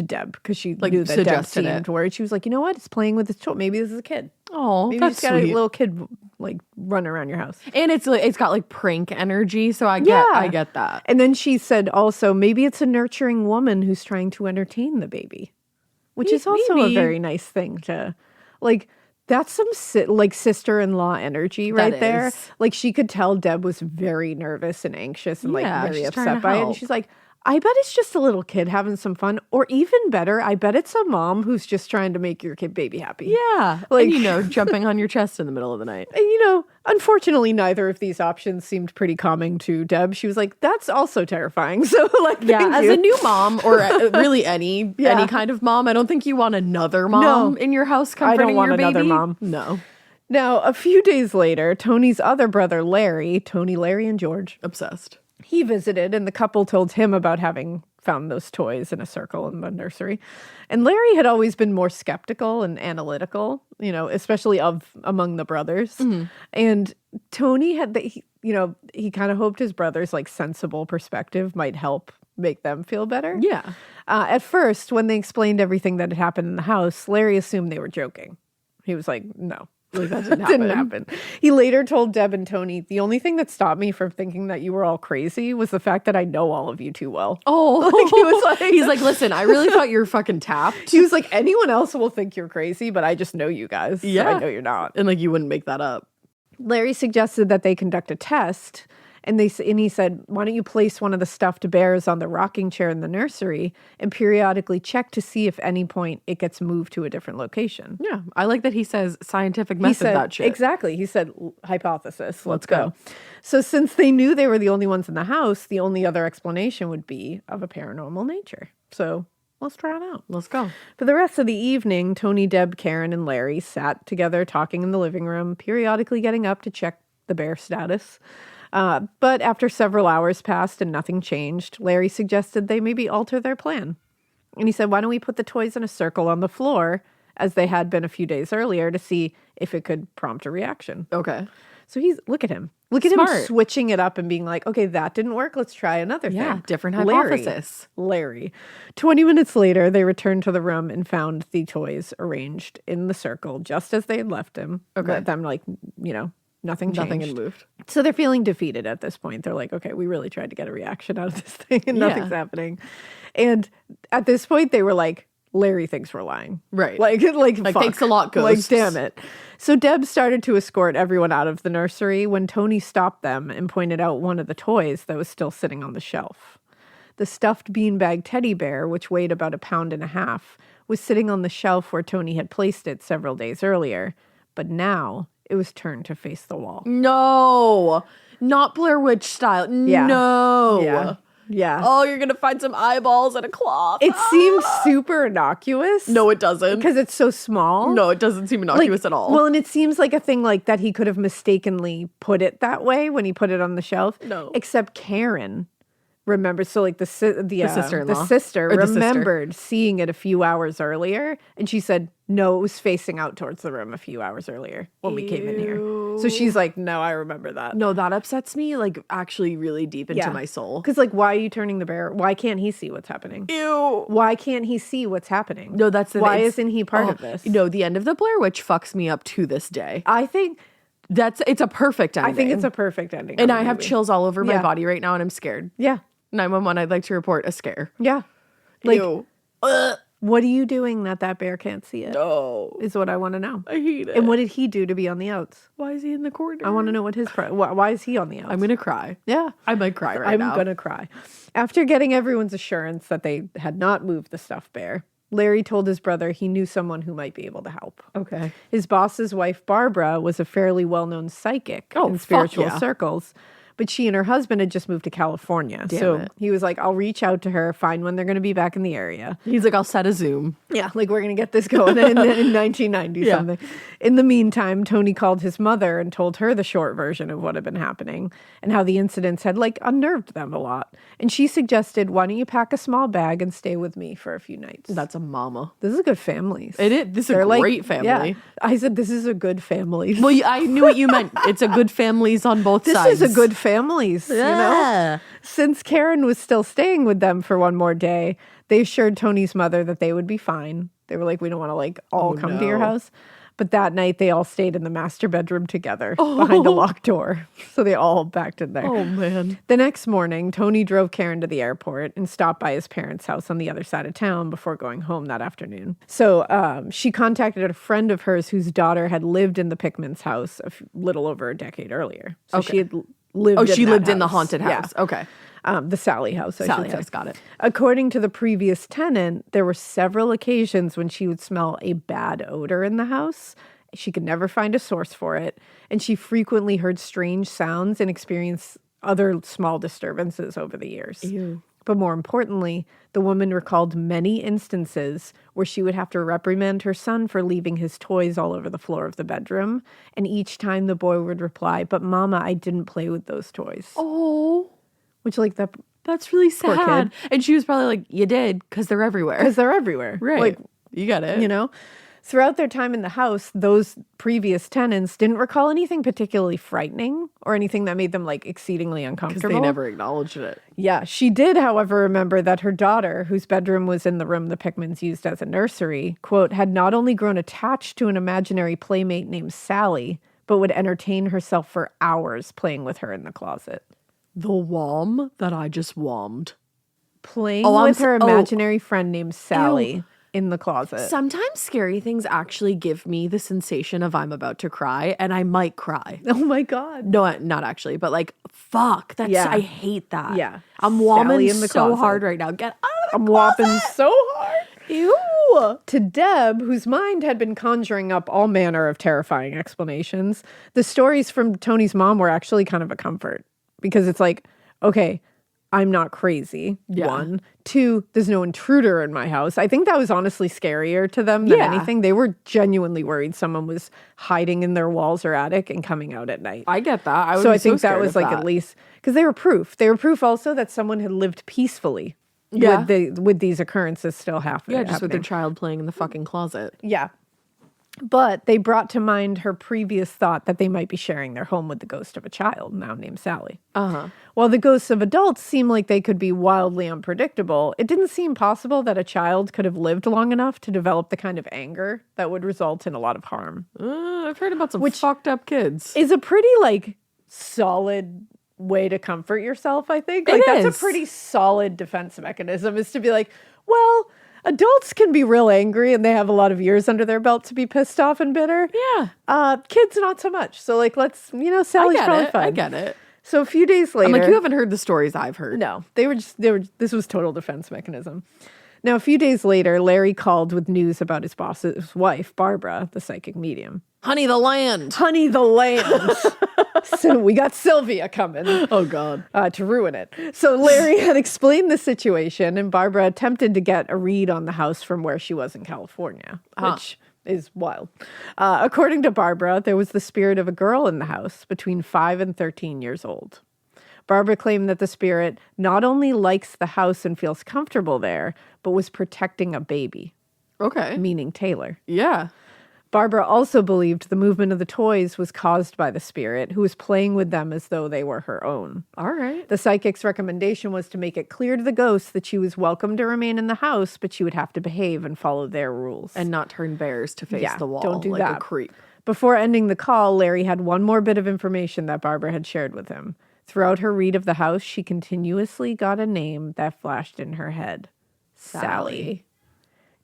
Deb because she knew that Deb seemed worried. She was like, you know what? It's playing with this toy. Maybe this is a kid. Oh, maybe that's you just got a little kid like running around your house. And it's got like prank energy, so I get that. And then she said also maybe it's a nurturing woman who's trying to entertain the baby, which is also a very nice thing to like. That's some sister-in-law energy right there. Like she could tell Deb was very nervous and anxious and like very upset by it. And she's like, I bet it's just a little kid having some fun. Or even better, I bet it's a mom who's just trying to make your baby happy. Yeah. Like, and, jumping on your chest in the middle of the night. And, unfortunately, neither of these options seemed pretty calming to Deb. She was like, that's also terrifying. So, as a new mom, or really any kind of mom, I don't think you want another mom in your house comforting your baby. I don't want another mom. No. Now, a few days later, Tony's other brother, Larry, Larry, and George. Obsessed. He visited, and the couple told him about having found those toys in a circle in the nursery. And Larry had always been more skeptical and analytical, especially among the brothers. Mm-hmm. And Tony had, he kind of hoped his brother's sensible perspective might help make them feel better. Yeah. At first, when they explained everything that had happened in the house, Larry assumed they were joking. He was like, no. That didn't happen. He later told Deb and Tony, the only thing that stopped me from thinking that you were all crazy was the fact that I know all of you too well. Oh, he's like, listen, I really thought you were fucking tapped. He was like, anyone else will think you're crazy, but I just know you guys. Yeah. So I know you're not. And you wouldn't make that up. Larry suggested that they conduct a test. And he said, why don't you place one of the stuffed bears on the rocking chair in the nursery and periodically check to see if any point it gets moved to a different location. Yeah. I like that he says scientific method that shit. Exactly. He said, hypothesis. Let's go. So since they knew they were the only ones in the house, the only other explanation would be of a paranormal nature. So let's try it out. Let's go. For the rest of the evening, Tony, Deb, Karen, and Larry sat together talking in the living room, periodically getting up to check the bear status. But after several hours passed and nothing changed, Larry suggested they maybe alter their plan. And he said, why don't we put the toys in a circle on the floor, as they had been a few days earlier, to see if it could prompt a reaction. Okay. So look at him. Look at him switching it up and being like, okay, that didn't work. Let's try another thing. Yeah, different hypothesis. Larry. 20 minutes later, they returned to the room and found the toys arranged in the circle, just as they had left them. Okay. Let them nothing changed. Nothing had moved. So they're feeling defeated at this point. They're like, okay, we really tried to get a reaction out of this thing and nothing's happening. And at this point, they were like, Larry thinks we're lying. Right. Like fuck. Thanks a lot, ghosts. Damn it. So Deb started to escort everyone out of the nursery when Tony stopped them and pointed out one of the toys that was still sitting on the shelf. The stuffed beanbag teddy bear, which weighed about 1.5 pounds, was sitting on the shelf where Tony had placed it several days earlier. But now it was turned to face the wall. No, not Blair Witch style. Yeah. No. Yeah. Oh, you're going to find some eyeballs and a cloth. It seems super innocuous. No, it doesn't. Because it's so small. No, it doesn't seem innocuous at all. Well, and it seems like a thing that he could have mistakenly put it that way when he put it on the shelf. No. Except Karen remembered. So the sister-in-law. The sister remembered seeing it a few hours earlier. And she said, no, it was facing out towards the room a few hours earlier when we came in here. So she's like, no, I remember that. No, that upsets me actually really deep into my soul. Because why are you turning the bear? Why can't he see what's happening? Ew. Why can't he see what's happening? No, that's why isn't he part of this? No, the end of the Blair Witch fucks me up to this day. I think it's a perfect ending. I think it's a perfect ending. And I have chills all over my body right now and I'm scared. Yeah. 911, I'd like to report a scare. Yeah. Ew. What are you doing that bear can't see it? No. Is what I want to know. I hate it. And what did he do to be on the outs? Why is he in the corner? I want to know what his... why is he on the outs? I'm going to cry. Yeah. I might cry right now. I'm going to cry. After getting everyone's assurance that they had not moved the stuffed bear, Larry told his brother he knew someone who might be able to help. Okay. His boss's wife, Barbara, was a fairly well-known psychic in spiritual circles. But she and her husband had just moved to California. He was like, I'll reach out to her, find when they're going to be back in the area. He's like, I'll set a Zoom. Yeah, we're going to get this going in 1990 something. In the meantime, Tony called his mother and told her the short version of what had been happening and how the incidents had unnerved them a lot. And she suggested, why don't you pack a small bag and stay with me for a few nights? That's a mama. This is a good family. It is. This is a great family. Yeah. I said, this is a good family. Well, I knew what you meant. It's a good families on both sides. This is a good families, Since Karen was still staying with them for one more day, they assured Tony's mother that they would be fine. They were like, we don't want to all come to your house. But that night they all stayed in the master bedroom together behind a locked door. So they all backed in there. Oh, man. The next morning, Tony drove Karen to the airport and stopped by his parents' house on the other side of town before going home that afternoon. So she contacted a friend of hers whose daughter had lived in the Pickman's house a little over a decade earlier. So she had lived in lived that in the house. haunted house. Yeah. Okay. The Sallie house, I should say. Got it. According to the previous tenant, there were several occasions when she would smell a bad odor in the house. She could never find a source for it, and she frequently heard strange sounds and experienced other small disturbances over the years. Ew. But more importantly, the woman recalled many instances where she would have to reprimand her son for leaving his toys all over the floor of the bedroom. And each time the boy would reply, "But Mama, I didn't play with those toys." Oh. Which, like, that's really sad. And she was probably like, "You did, because they're everywhere." Because they're everywhere. Right. Like, you got it. You know? Throughout their time in the house, those previous tenants didn't recall anything particularly frightening or anything that made them, like, exceedingly uncomfortable. Because they never acknowledged it. Yeah. She did, however, remember that her daughter, whose bedroom was in the room the Pickmans used as a nursery, quote, had not only grown attached to an imaginary playmate named Sallie, but would entertain herself for hours playing with her in the closet. The wom that I just wommed. Playing with her imaginary friend named Sallie in the closet. Sometimes scary things actually give me the sensation of I'm about to cry, and I might cry. Oh my God. No, not actually, but like, fuck. I hate that. Yeah. I'm womming so hard right now. Get out of the closet. I'm whopping so hard. Ew. To Deb, whose mind had been conjuring up all manner of terrifying explanations, the stories from Tony's mom were actually kind of a comfort. Because it's like, okay, I'm not crazy, one. Two, there's no intruder in my house. I think that was honestly scarier to them than anything. They were genuinely worried someone was hiding in their walls or attic and coming out at night. I get that. I think that was like at least, because they were proof. They were proof also that someone had lived peacefully with these occurrences still happening. Yeah, just with their child playing in the fucking closet. Yeah. But they brought to mind her previous thought that they might be sharing their home with the ghost of a child, now named Sallie. While the ghosts of adults seem like they could be wildly unpredictable, it didn't seem possible that a child could have lived long enough to develop the kind of anger that would result in a lot of harm. I've heard about some fucked up kids. Is a pretty, like, solid way to comfort yourself, I think. Like, that's a pretty solid defense mechanism, is to be like, well, adults can be real angry and they have a lot of years under their belt to be pissed off and bitter. Yeah. Kids, not so much. So, like, let's, Sallie's probably fine. I get it. So a few days later. I'm like, you haven't heard the stories I've heard. No. This was total defense mechanism. Now, a few days later, Larry called with news about his boss's wife, Barbara, the psychic medium. Honey, the land. Honey, the land. So we got Sylvia coming. Oh, God. To ruin it. So Larry had explained the situation, and Barbara attempted to get a read on the house from where she was in California, which is wild. According to Barbara, there was the spirit of a girl in the house between 5 and 13 years old. Barbara claimed that the spirit not only likes the house and feels comfortable there, but was protecting a baby. Okay. Meaning Taylor. Yeah. Barbara also believed the movement of the toys was caused by the spirit, who was playing with them as though they were her own. All right. The psychic's recommendation was to make it clear to the ghost that she was welcome to remain in the house, but she would have to behave and follow their rules. And not turn bears to face the wall. Don't do like that. A creep. Before ending the call, Larry had one more bit of information that Barbara had shared with him. Throughout her read of the house, she continuously got a name that flashed in her head. Sallie.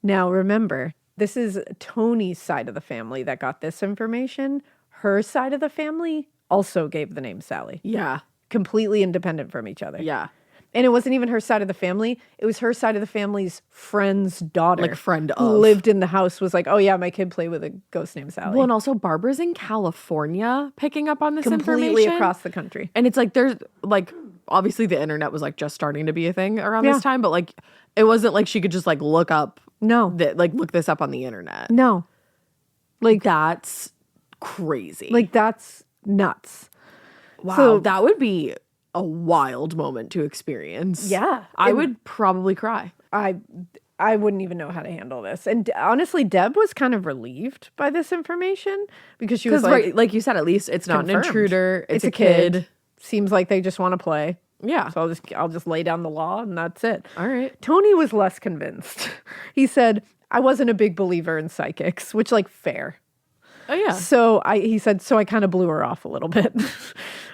Now remember, this is Tony's side of the family that got this information. Her side of the family also gave the name Sallie. Yeah. Completely independent from each other. Yeah. And it wasn't even her side of the family. It was her side of the family's friend's daughter. Like friend of. Who lived in the house, was like, oh yeah, my kid played with a ghost named Sallie. Well, and also Barbara's in California picking up on this completely information. Across the country. And it's like, there's like, obviously the internet was like just starting to be a thing around this time, but like, it wasn't like she could just like look up. No. Look this up on the internet. No. Like, that's crazy. Like, that's nuts. Wow. So, that would be a wild moment to experience. Yeah. I would probably cry. I wouldn't even know how to handle this. And honestly, Deb was kind of relieved by this information because she was like, right, like you said, at least it's not confirmed. An intruder. It's a kid. Seems like they just want to play. Yeah. So I'll just lay down the law and that's it. All right. Tony was less convinced. He said, I wasn't a big believer in psychics, which, like, fair. Oh, yeah. So he said, so I kind of blew her off a little bit.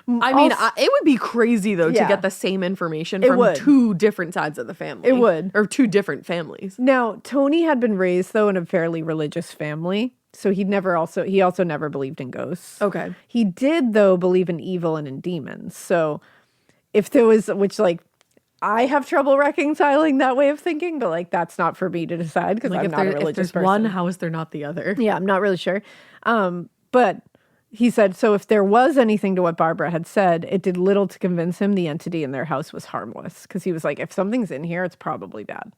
I mean, it would be crazy, though, to get the same information from two different sides of the family. It would. Or two different families. Now, Tony had been raised, though, in a fairly religious family. So he also never believed in ghosts. Okay. He did, though, believe in evil and in demons. So if there was, which, like, I have trouble reconciling that way of thinking, but like that's not for me to decide because I'm not a religious person. One, how is there not the other? Yeah, I'm not really sure. But he said, so if there was anything to what Barbara had said, it did little to convince him the entity in their house was harmless. Because he was like, if something's in here, it's probably bad.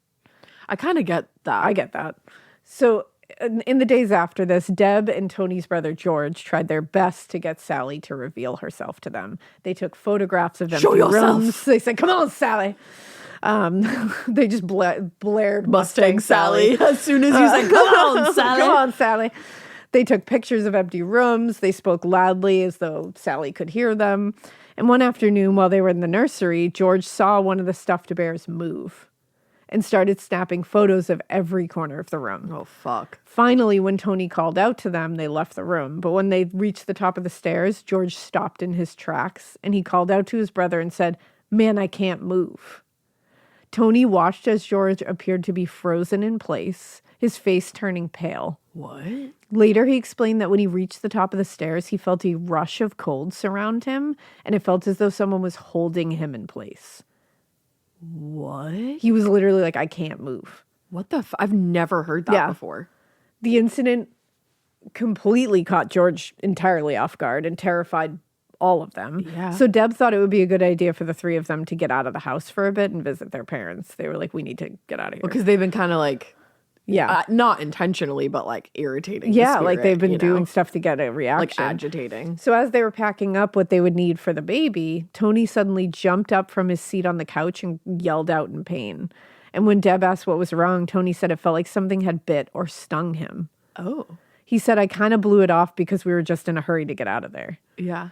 I kind of get that. I get that. So in the days after this, Deb and Tony's brother George tried their best to get Sallie to reveal herself to them. They took photographs of empty rooms. They said, come on, Sallie. They just blared Mustang Sally. As soon as you said, come on, Sallie. Come on, Sallie. They took pictures of empty rooms. They spoke loudly as though Sallie could hear them. And one afternoon while they were in the nursery, George saw one of the stuffed bears move and started snapping photos of every corner of the room. Oh, fuck. Finally, when Tony called out to them, they left the room. But when they reached the top of the stairs, George stopped in his tracks, and he called out to his brother and said, "Man, I can't move." Tony watched as George appeared to be frozen in place, his face turning pale. What? Later, he explained that when he reached the top of the stairs, he felt a rush of cold surround him, and it felt as though someone was holding him in place. What? He was literally like, I can't move. What the I've never heard that before. The incident completely caught George entirely off guard and terrified all of them. Yeah. So Deb thought it would be a good idea for the three of them to get out of the house for a bit and visit their parents. They were like, we need to get out of here. Because they've been kind of like... Yeah. Not intentionally, but like irritating. Yeah, the spirit, like they've been doing stuff to get a reaction. Like agitating. So as they were packing up what they would need for the baby, Tony suddenly jumped up from his seat on the couch and yelled out in pain. And when Deb asked what was wrong, Tony said it felt like something had bit or stung him. Oh. He said, I kind of blew it off because we were just in a hurry to get out of there. Yeah.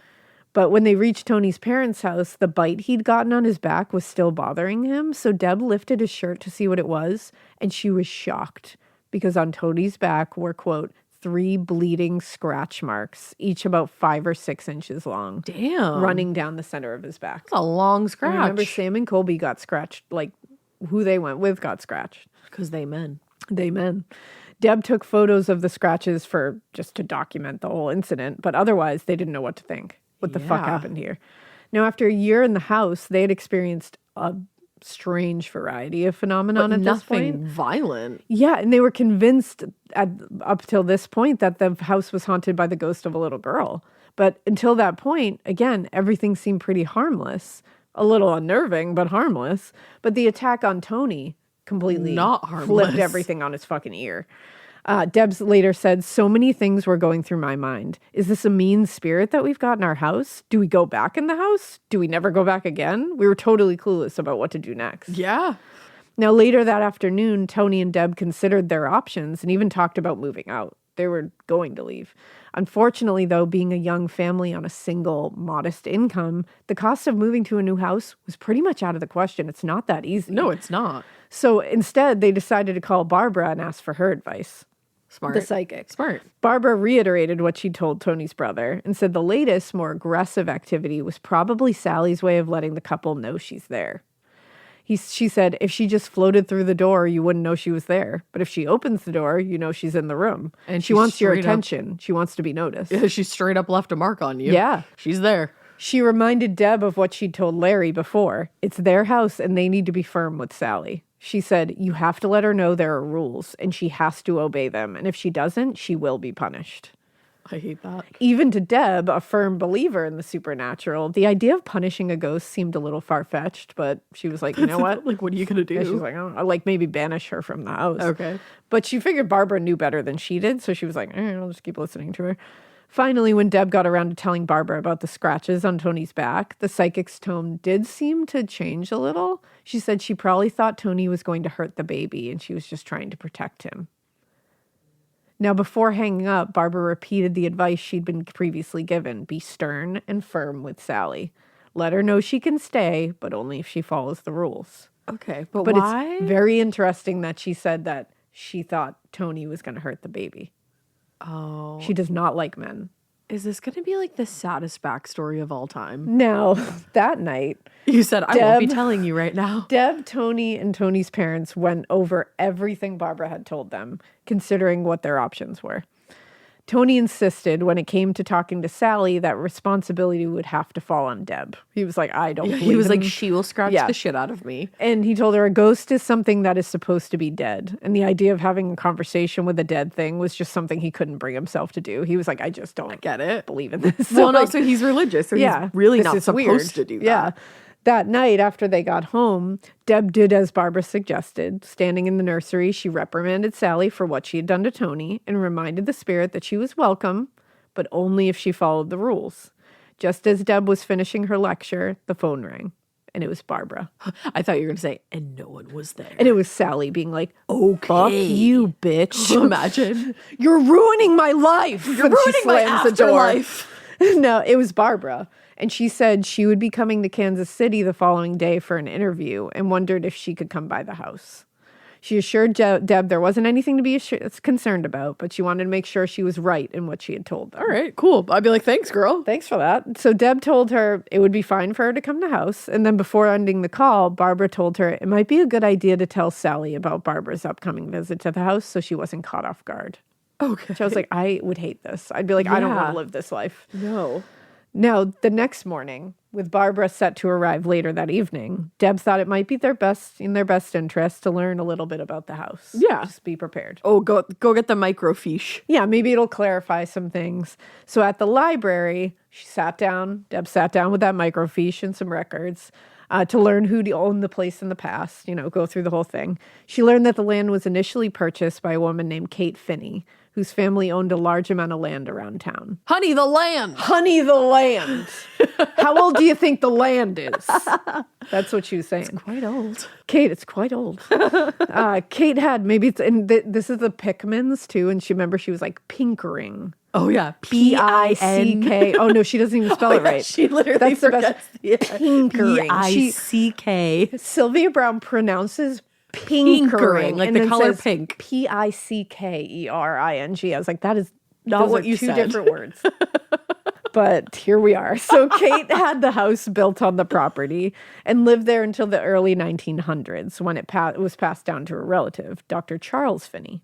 But when they reached Tony's parents' house, the bite he'd gotten on his back was still bothering him. So Deb lifted his shirt to see what it was, and she was shocked. Because on Tony's back were, quote, 3 bleeding scratch marks, each about 5 or 6 inches long. Damn. Running down the center of his back. That's a long scratch. I remember Sam and Colby got scratched, like who they went with got scratched. Because they men. They men. Deb took photos of the scratches for just to document the whole incident, but otherwise they didn't know what to think. What the fuck happened here? Now, after a year in the house, they had experienced a strange variety of phenomenon at this point. Nothing violent. Yeah, and they were convinced up till this point that the house was haunted by the ghost of a little girl. But until that point, again, everything seemed pretty harmless. A little unnerving, but harmless. But the attack on Tony completely not harmless. Flipped everything on his fucking ear. Debs later said, so many things were going through my mind. Is this a mean spirit that we've got in our house? Do we go back in the house? Do we never go back again? We were totally clueless about what to do next. Yeah. Now, later that afternoon, Tony and Deb considered their options and even talked about moving out. They were going to leave. Unfortunately, though, being a young family on a single, modest income, the cost of moving to a new house was pretty much out of the question. It's not that easy. No, it's not. So instead, they decided to call Barbara and ask for her advice. Smart. The psychic. Smart. Barbara reiterated what she'd told Tony's brother and said the latest, more aggressive activity was probably Sallie's way of letting the couple know she's there. She said, if she just floated through the door, you wouldn't know she was there. But if she opens the door, you know she's in the room. And she wants your attention. She wants to be noticed. Yeah, she straight up left a mark on you. Yeah. She's there. She reminded Deb of what she'd told Larry before. It's their house and they need to be firm with Sallie. She said, you have to let her know there are rules and she has to obey them. And if she doesn't, she will be punished. I hate that. Even to Deb, a firm believer in the supernatural, the idea of punishing a ghost seemed a little far-fetched, but she was like, you know what? Like, what are you going to do? Yeah, she's like, oh, like maybe banish her from the house. Okay. But she figured Barbara knew better than she did, so she was like, I'll just keep listening to her. Finally, when Deb got around to telling Barbara about the scratches on Tony's back, the psychic's tone did seem to change a little. She said she probably thought Tony was going to hurt the baby, and she was just trying to protect him. Now, before hanging up, Barbara repeated the advice she'd been previously given. Be stern and firm with Sallie. Let her know she can stay, but only if she follows the rules. Okay, but why? It's very interesting that she said that she thought Tony was going to hurt the baby. Oh. She does not like men. Is this going to be like the saddest backstory of all time? Now, that night... You said, I won't be telling you right now. Deb, Tony, and Tony's parents went over everything Barbara had told them, considering what their options were. Tony insisted when it came to talking to Sallie that responsibility would have to fall on Deb. He was like, I don't believe He was him. like, she will scratch the shit out of me. And he told her a ghost is something that is supposed to be dead. And the idea of having a conversation with a dead thing was just something he couldn't bring himself to do. He was like, I just don't get it. Believe in this. Well, no, so he's religious. So he's really not supposed to do that. Yeah. That night, after they got home, Deb did as Barbara suggested. Standing in the nursery, she reprimanded Sallie for what she had done to Tony and reminded the spirit that she was welcome, but only if she followed the rules. Just as Deb was finishing her lecture, the phone rang, and it was Barbara. I thought you were going to say, and no one was there. And it was Sallie being like, okay. Fuck you, bitch. Imagine. You're ruining my life. You're ruining my afterlife. No, it was Barbara. And she said she would be coming to Kansas City the following day for an interview and wondered if she could come by the house. She assured Deb there wasn't anything to be concerned about, but she wanted to make sure she was right in what she had told them. All right, cool. I'd be like, thanks, girl. Thanks for that. So Deb told her it would be fine for her to come to the house. And then before ending the call, Barbara told her it might be a good idea to tell Sallie about Barbara's upcoming visit to the house so she wasn't caught off guard. Okay. So I was like, I would hate this. I'd be like, I don't want to live this life. No. Now, the next morning, with Barbara set to arrive later that evening, Deb thought it might be in their best interest to learn a little bit about the house. Yeah. Just be prepared. Oh, go get the microfiche. Yeah, maybe it'll clarify some things. So at the library, Deb sat down with that microfiche and some records to learn who owned the place in the past, go through the whole thing. She learned that the land was initially purchased by a woman named Kate Finney, whose family owned a large amount of land around town. Honey, the land. Honey, the land. How old do you think the land is? That's what she was saying. It's quite old. Kate, it's quite old. Kate had this is the Pickmans too, and she was like pinkering. Oh yeah, P-I-C-K. Oh no, she doesn't even spell it right. She literally forgets the pinkering. P-I-C-K. Sylvia Brown pronounces pinkering, like the color pink. Pickering. I was like, that is not what you said. Two different words. But here we are. So Kate had the house built on the property and lived there until the early 1900s when it was passed down to a relative, Dr. Charles Finney.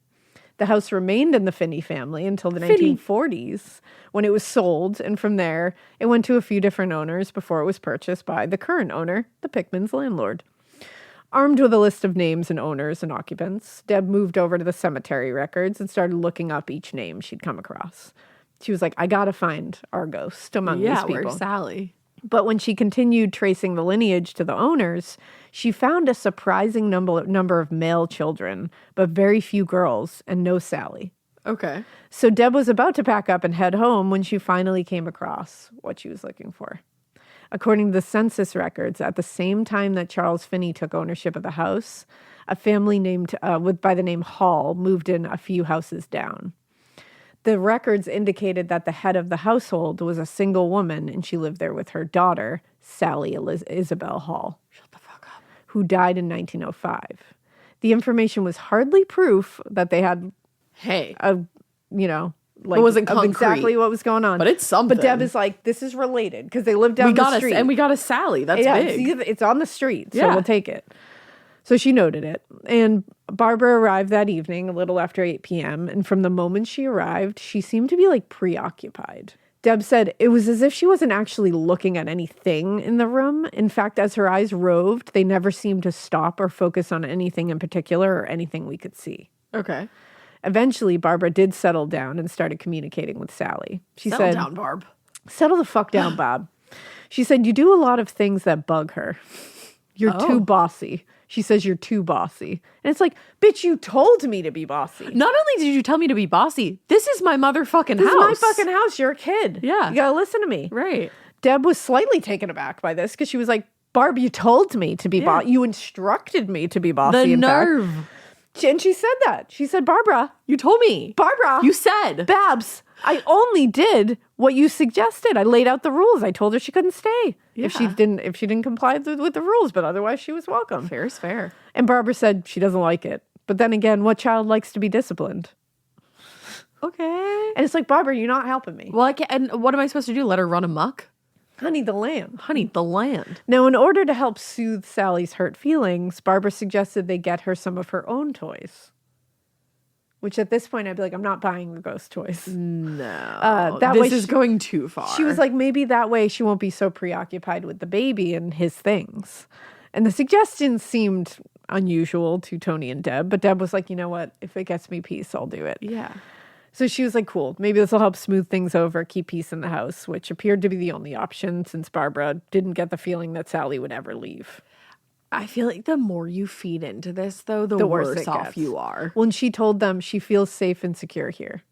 The house remained in the Finney family until the 1940s when it was sold, and from there it went to a few different owners before it was purchased by the current owner, the Pickman's landlord. Armed with a list of names and owners and occupants, Deb moved over to the cemetery records and started looking up each name she'd come across. She was like, I gotta find our ghost among these people. Where's Sallie? But when she continued tracing the lineage to the owners, she found a surprising number of male children, but very few girls, and no Sallie. Okay. So Deb was about to pack up and head home when she finally came across what she was looking for. According to the census records, at the same time that Charles Finney took ownership of the house, a family by the name Hall moved in a few houses down. The records indicated that the head of the household was a single woman, and she lived there with her daughter, Sallie Isabel Hall. Shut the fuck up. Who died in 1905. The information was hardly proof that they had, it wasn't concrete. Exactly what was going on. But it's something. But Deb is like, this is related because they lived down the street. And we got a Sallie. That's big. It's on the street, so we'll take it. So she noted it. And Barbara arrived that evening a little after 8 p.m. And from the moment she arrived, she seemed to be like preoccupied. Deb said it was as if she wasn't actually looking at anything in the room. In fact, as her eyes roved, they never seemed to stop or focus on anything in particular or anything we could see. Okay. Eventually, Barbara did settle down and started communicating with Sallie. She said, settle down, Barb. Settle the fuck down, Bob. She said, you do a lot of things that bug her. You're too bossy. She says you're too bossy. And it's like, bitch, you told me to be bossy. Not only did you tell me to be bossy, this is my motherfucking house. This is my fucking house. You're a kid. Yeah. You gotta listen to me. Right. Deb was slightly taken aback by this because she was like, Barb, you told me to be bossy. You instructed me to be bossy. The nerve. And she said that. She said, Barbara. You told me. Barbara. You said. Babs, I only did what you suggested. I laid out the rules. I told her she couldn't stay if she didn't comply with the rules, but otherwise she was welcome. Fair is fair. And Barbara said she doesn't like it. But then again, what child likes to be disciplined? Okay. And it's like, Barbara, you're not helping me. Well, and what am I supposed to do? Let her run amok? Honey, the land. Honey, the land. Now, in order to help soothe Sallie's hurt feelings, Barbara suggested they get her some of her own toys. which at this point I'd be like, I'm not buying the ghost toys. No. This is going too far. She was like, maybe that way she won't be so preoccupied with the baby and his things. And the suggestion seemed unusual to Tony and Deb, but Deb was like, you know what? If it gets me peace, I'll do it. Yeah. So she was like, cool, maybe this will help smooth things over, keep peace in the house, which appeared to be the only option since Barbara didn't get the feeling that Sallie would ever leave. I feel like the more you feed into this, though, the worse off gets. you are. When she told them she feels safe and secure here.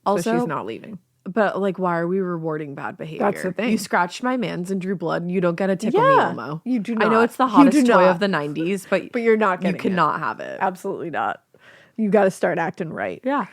Also, so she's not leaving. But, like, why are we rewarding bad behavior? That's the thing. You scratched my mans and drew blood, and you don't get a tickle me Elmo. You do not. I know it's the hottest toy of the 90s, but you're not getting You cannot have it. Absolutely not. You got to start acting right. Yeah.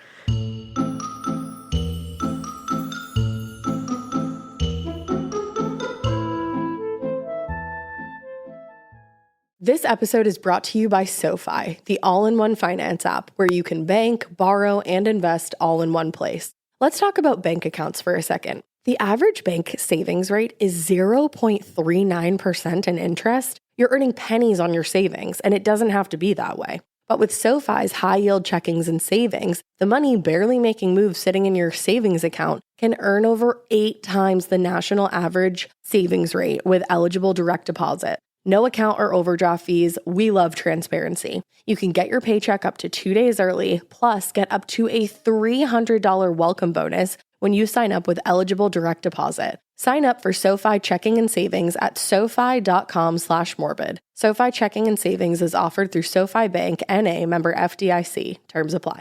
This episode is brought to you by SoFi, the all-in-one finance app where you can bank, borrow, and invest all in one place. Let's talk about bank accounts for a second. The average bank savings rate is 0.39% in interest. You're earning pennies on your savings, and it doesn't have to be that way. But with SoFi's high-yield checkings and savings, the money barely making moves sitting in your savings account can earn over 8 times the national average savings rate with eligible direct deposit. No account or overdraft fees. We love transparency. You can get your paycheck up to 2 days early, plus get up to a $300 welcome bonus when you sign up with eligible direct deposit. Sign up for SoFi checking and savings at SoFi.com/morbid. SoFi checking and savings is offered through SoFi Bank, N.A., member FDIC. Terms apply.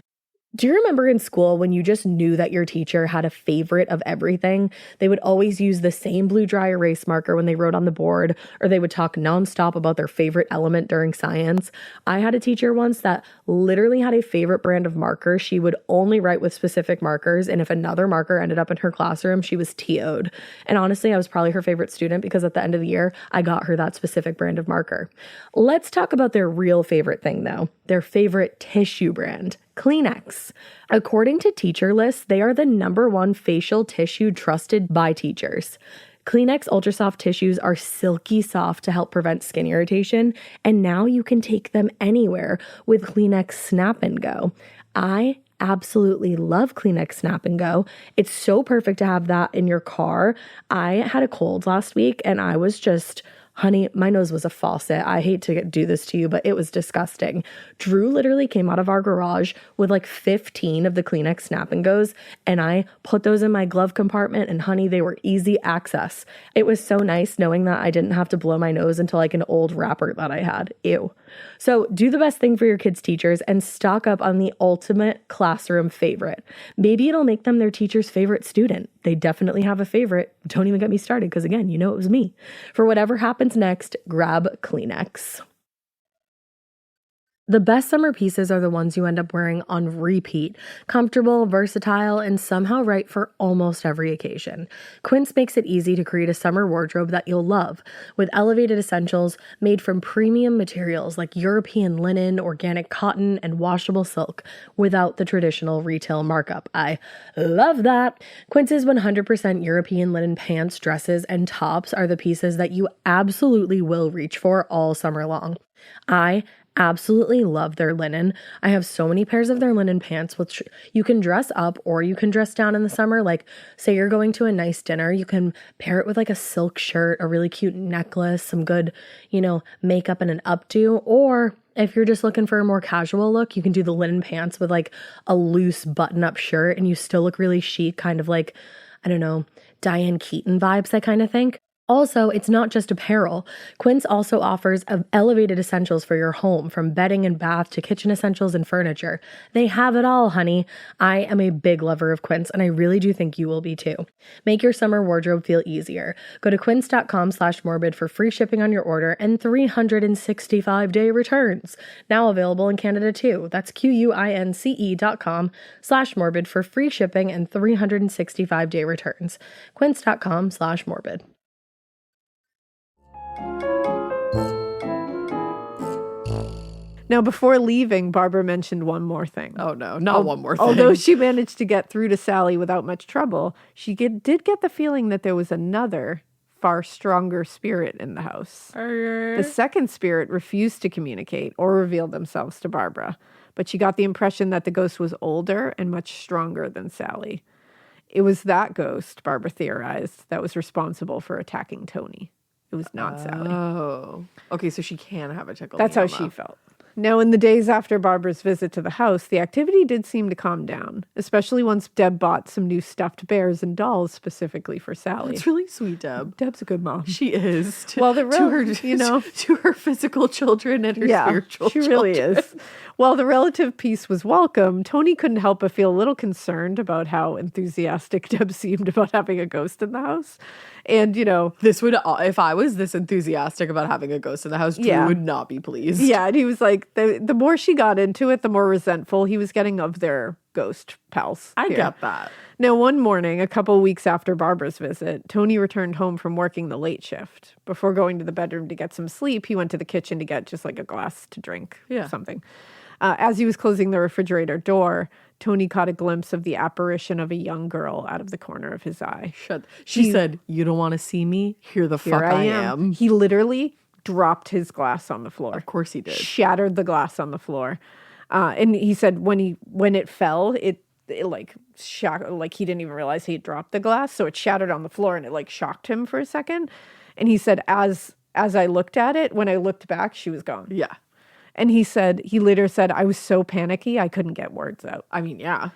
Do you remember in school when you just knew that your teacher had a favorite of everything? They would always use the same blue dry erase marker when they wrote on the board, or they would talk nonstop about their favorite element during science. I had a teacher once that literally had a favorite brand of marker. She would only write with specific markers, and if another marker ended up in her classroom, she was TO'd. And honestly, I was probably her favorite student because at the end of the year, I got her that specific brand of marker. Let's talk about their real favorite thing, though. Their favorite tissue brand. Kleenex. According to Teacher List, they are the #1 facial tissue trusted by teachers. Kleenex Ultra Soft tissues are silky soft to help prevent skin irritation, and now you can take them anywhere with Kleenex Snap and Go. I absolutely love Kleenex Snap and Go. It's so perfect to have that in your car. I had a cold last week and I was just... Honey, my nose was a faucet. I hate to do this to you, but it was disgusting. Drew literally came out of our garage with like 15 of the Kleenex Snap and Goes, and I put those in my glove compartment, and honey, they were easy access. It was so nice knowing that I didn't have to blow my nose into like an old wrapper that I had. Ew. So do the best thing for your kids' teachers and stock up on the ultimate classroom favorite. Maybe it'll make them their teacher's favorite student. They definitely have a favorite. Don't even get me started because, again, you know it was me. For whatever happens next, grab Kleenex. The best summer pieces are the ones you end up wearing on repeat. Comfortable, versatile, and somehow right for almost every occasion. Quince makes it easy to create a summer wardrobe that you'll love, with elevated essentials made from premium materials like European linen, organic cotton, and washable silk, without the traditional retail markup. I love that! Quince's 100% European linen pants, dresses, and tops are the pieces that you absolutely will reach for all summer long. I absolutely love their linen. I have so many pairs of their linen pants, which you can dress up or you can dress down in the summer. Like, say you're going to a nice dinner, you can pair it with like a silk shirt, a really cute necklace, some good, makeup and an updo. Or if you're just looking for a more casual look, you can do the linen pants with like a loose button-up shirt and you still look really chic, kind of like, I don't know, Diane Keaton vibes, I kind of think. Also, it's not just apparel. Quince also offers elevated essentials for your home, from bedding and bath to kitchen essentials and furniture. They have it all, honey. I am a big lover of Quince, and I really do think you will be too. Make your summer wardrobe feel easier. Go to quince.com/morbid for free shipping on your order and 365-day returns. Now available in Canada too. That's QUINCE.com/morbid for free shipping and 365-day returns. Quince.com/morbid. Now, before leaving, Barbara mentioned one more thing. Oh, no, not one more thing. Although she managed to get through to Sallie without much trouble, she did get the feeling that there was another, far stronger spirit in the house. The second spirit refused to communicate or reveal themselves to Barbara. but she got the impression that the ghost was older and much stronger than Sallie. It was that ghost, Barbara theorized, that was responsible for attacking Tony. It was not Sallie. Oh. Okay, so she can have a tickle. That's how she felt. Now, in the days after Barbara's visit to the house, the activity did seem to calm down, especially once Deb bought some new stuffed bears and dolls specifically for Sallie. It's really sweet, Deb. Deb's a good mom. She is. Well, To her physical children and her spiritual she children. really is. While the relative peace was welcome, Tony couldn't help but feel a little concerned about how enthusiastic Deb seemed about having a ghost in the house. And, This would, if I was this enthusiastic about having a ghost in the house, Drew would not be pleased. Yeah, and he was like, the more she got into it, the more resentful he was getting of their ghost pals. I get that. Now, one morning, a couple weeks after Barbara's visit, Tony returned home from working the late shift. Before going to the bedroom to get some sleep, he went to the kitchen to get just like a glass to drink or something. As he was closing the refrigerator door, Tony caught a glimpse of the apparition of a young girl out of the corner of his eye. She said, "You don't want to see me? Here the fuck I am." He literally dropped his glass on the floor. Of course he did. Shattered the glass on the floor. And he said when it fell, it like shocked, like he didn't even realize he had dropped the glass. So it shattered on the floor and it like shocked him for a second. And he said, as I looked at it, when I looked back, she was gone. Yeah. And he later said, I was so panicky, I couldn't get words out. I mean, yeah.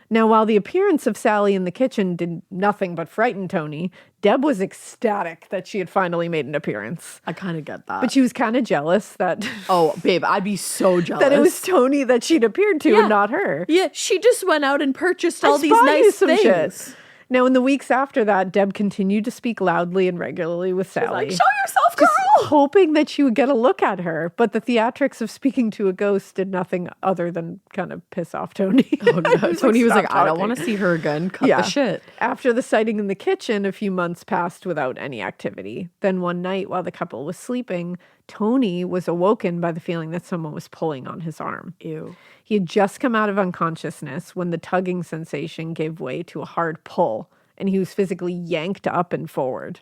Now, while the appearance of Sallie in the kitchen did nothing but frighten Tony, Deb was ecstatic that she had finally made an appearance. I kind of get that. But she was kind of jealous that... Oh, babe, I'd be so jealous. that it was Tony that she'd appeared to and not her. Yeah, she just went out and purchased all these nice things. Shit. Now, in the weeks after that, Deb continued to speak loudly and regularly with Sallie. Like, show yourself, girl! Hoping that she would get a look at her. But the theatrics of speaking to a ghost did nothing other than kind of piss off Tony. Oh, no. Tony was like, I don't want to see her again. Cut the shit. After the sighting in the kitchen, a few months passed without any activity. Then one night, while the couple was sleeping, Tony was awoken by the feeling that someone was pulling on his arm. Ew. He had just come out of unconsciousness when the tugging sensation gave way to a hard pull, and he was physically yanked up and forward.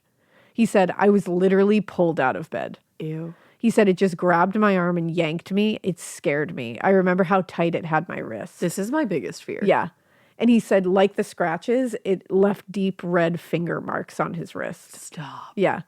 He said, I was literally pulled out of bed. Ew. He said, it just grabbed my arm and yanked me. It scared me. I remember how tight it had my wrist. This is my biggest fear. Yeah. And he said, like the scratches, it left deep red finger marks on his wrist. Stop. Yeah.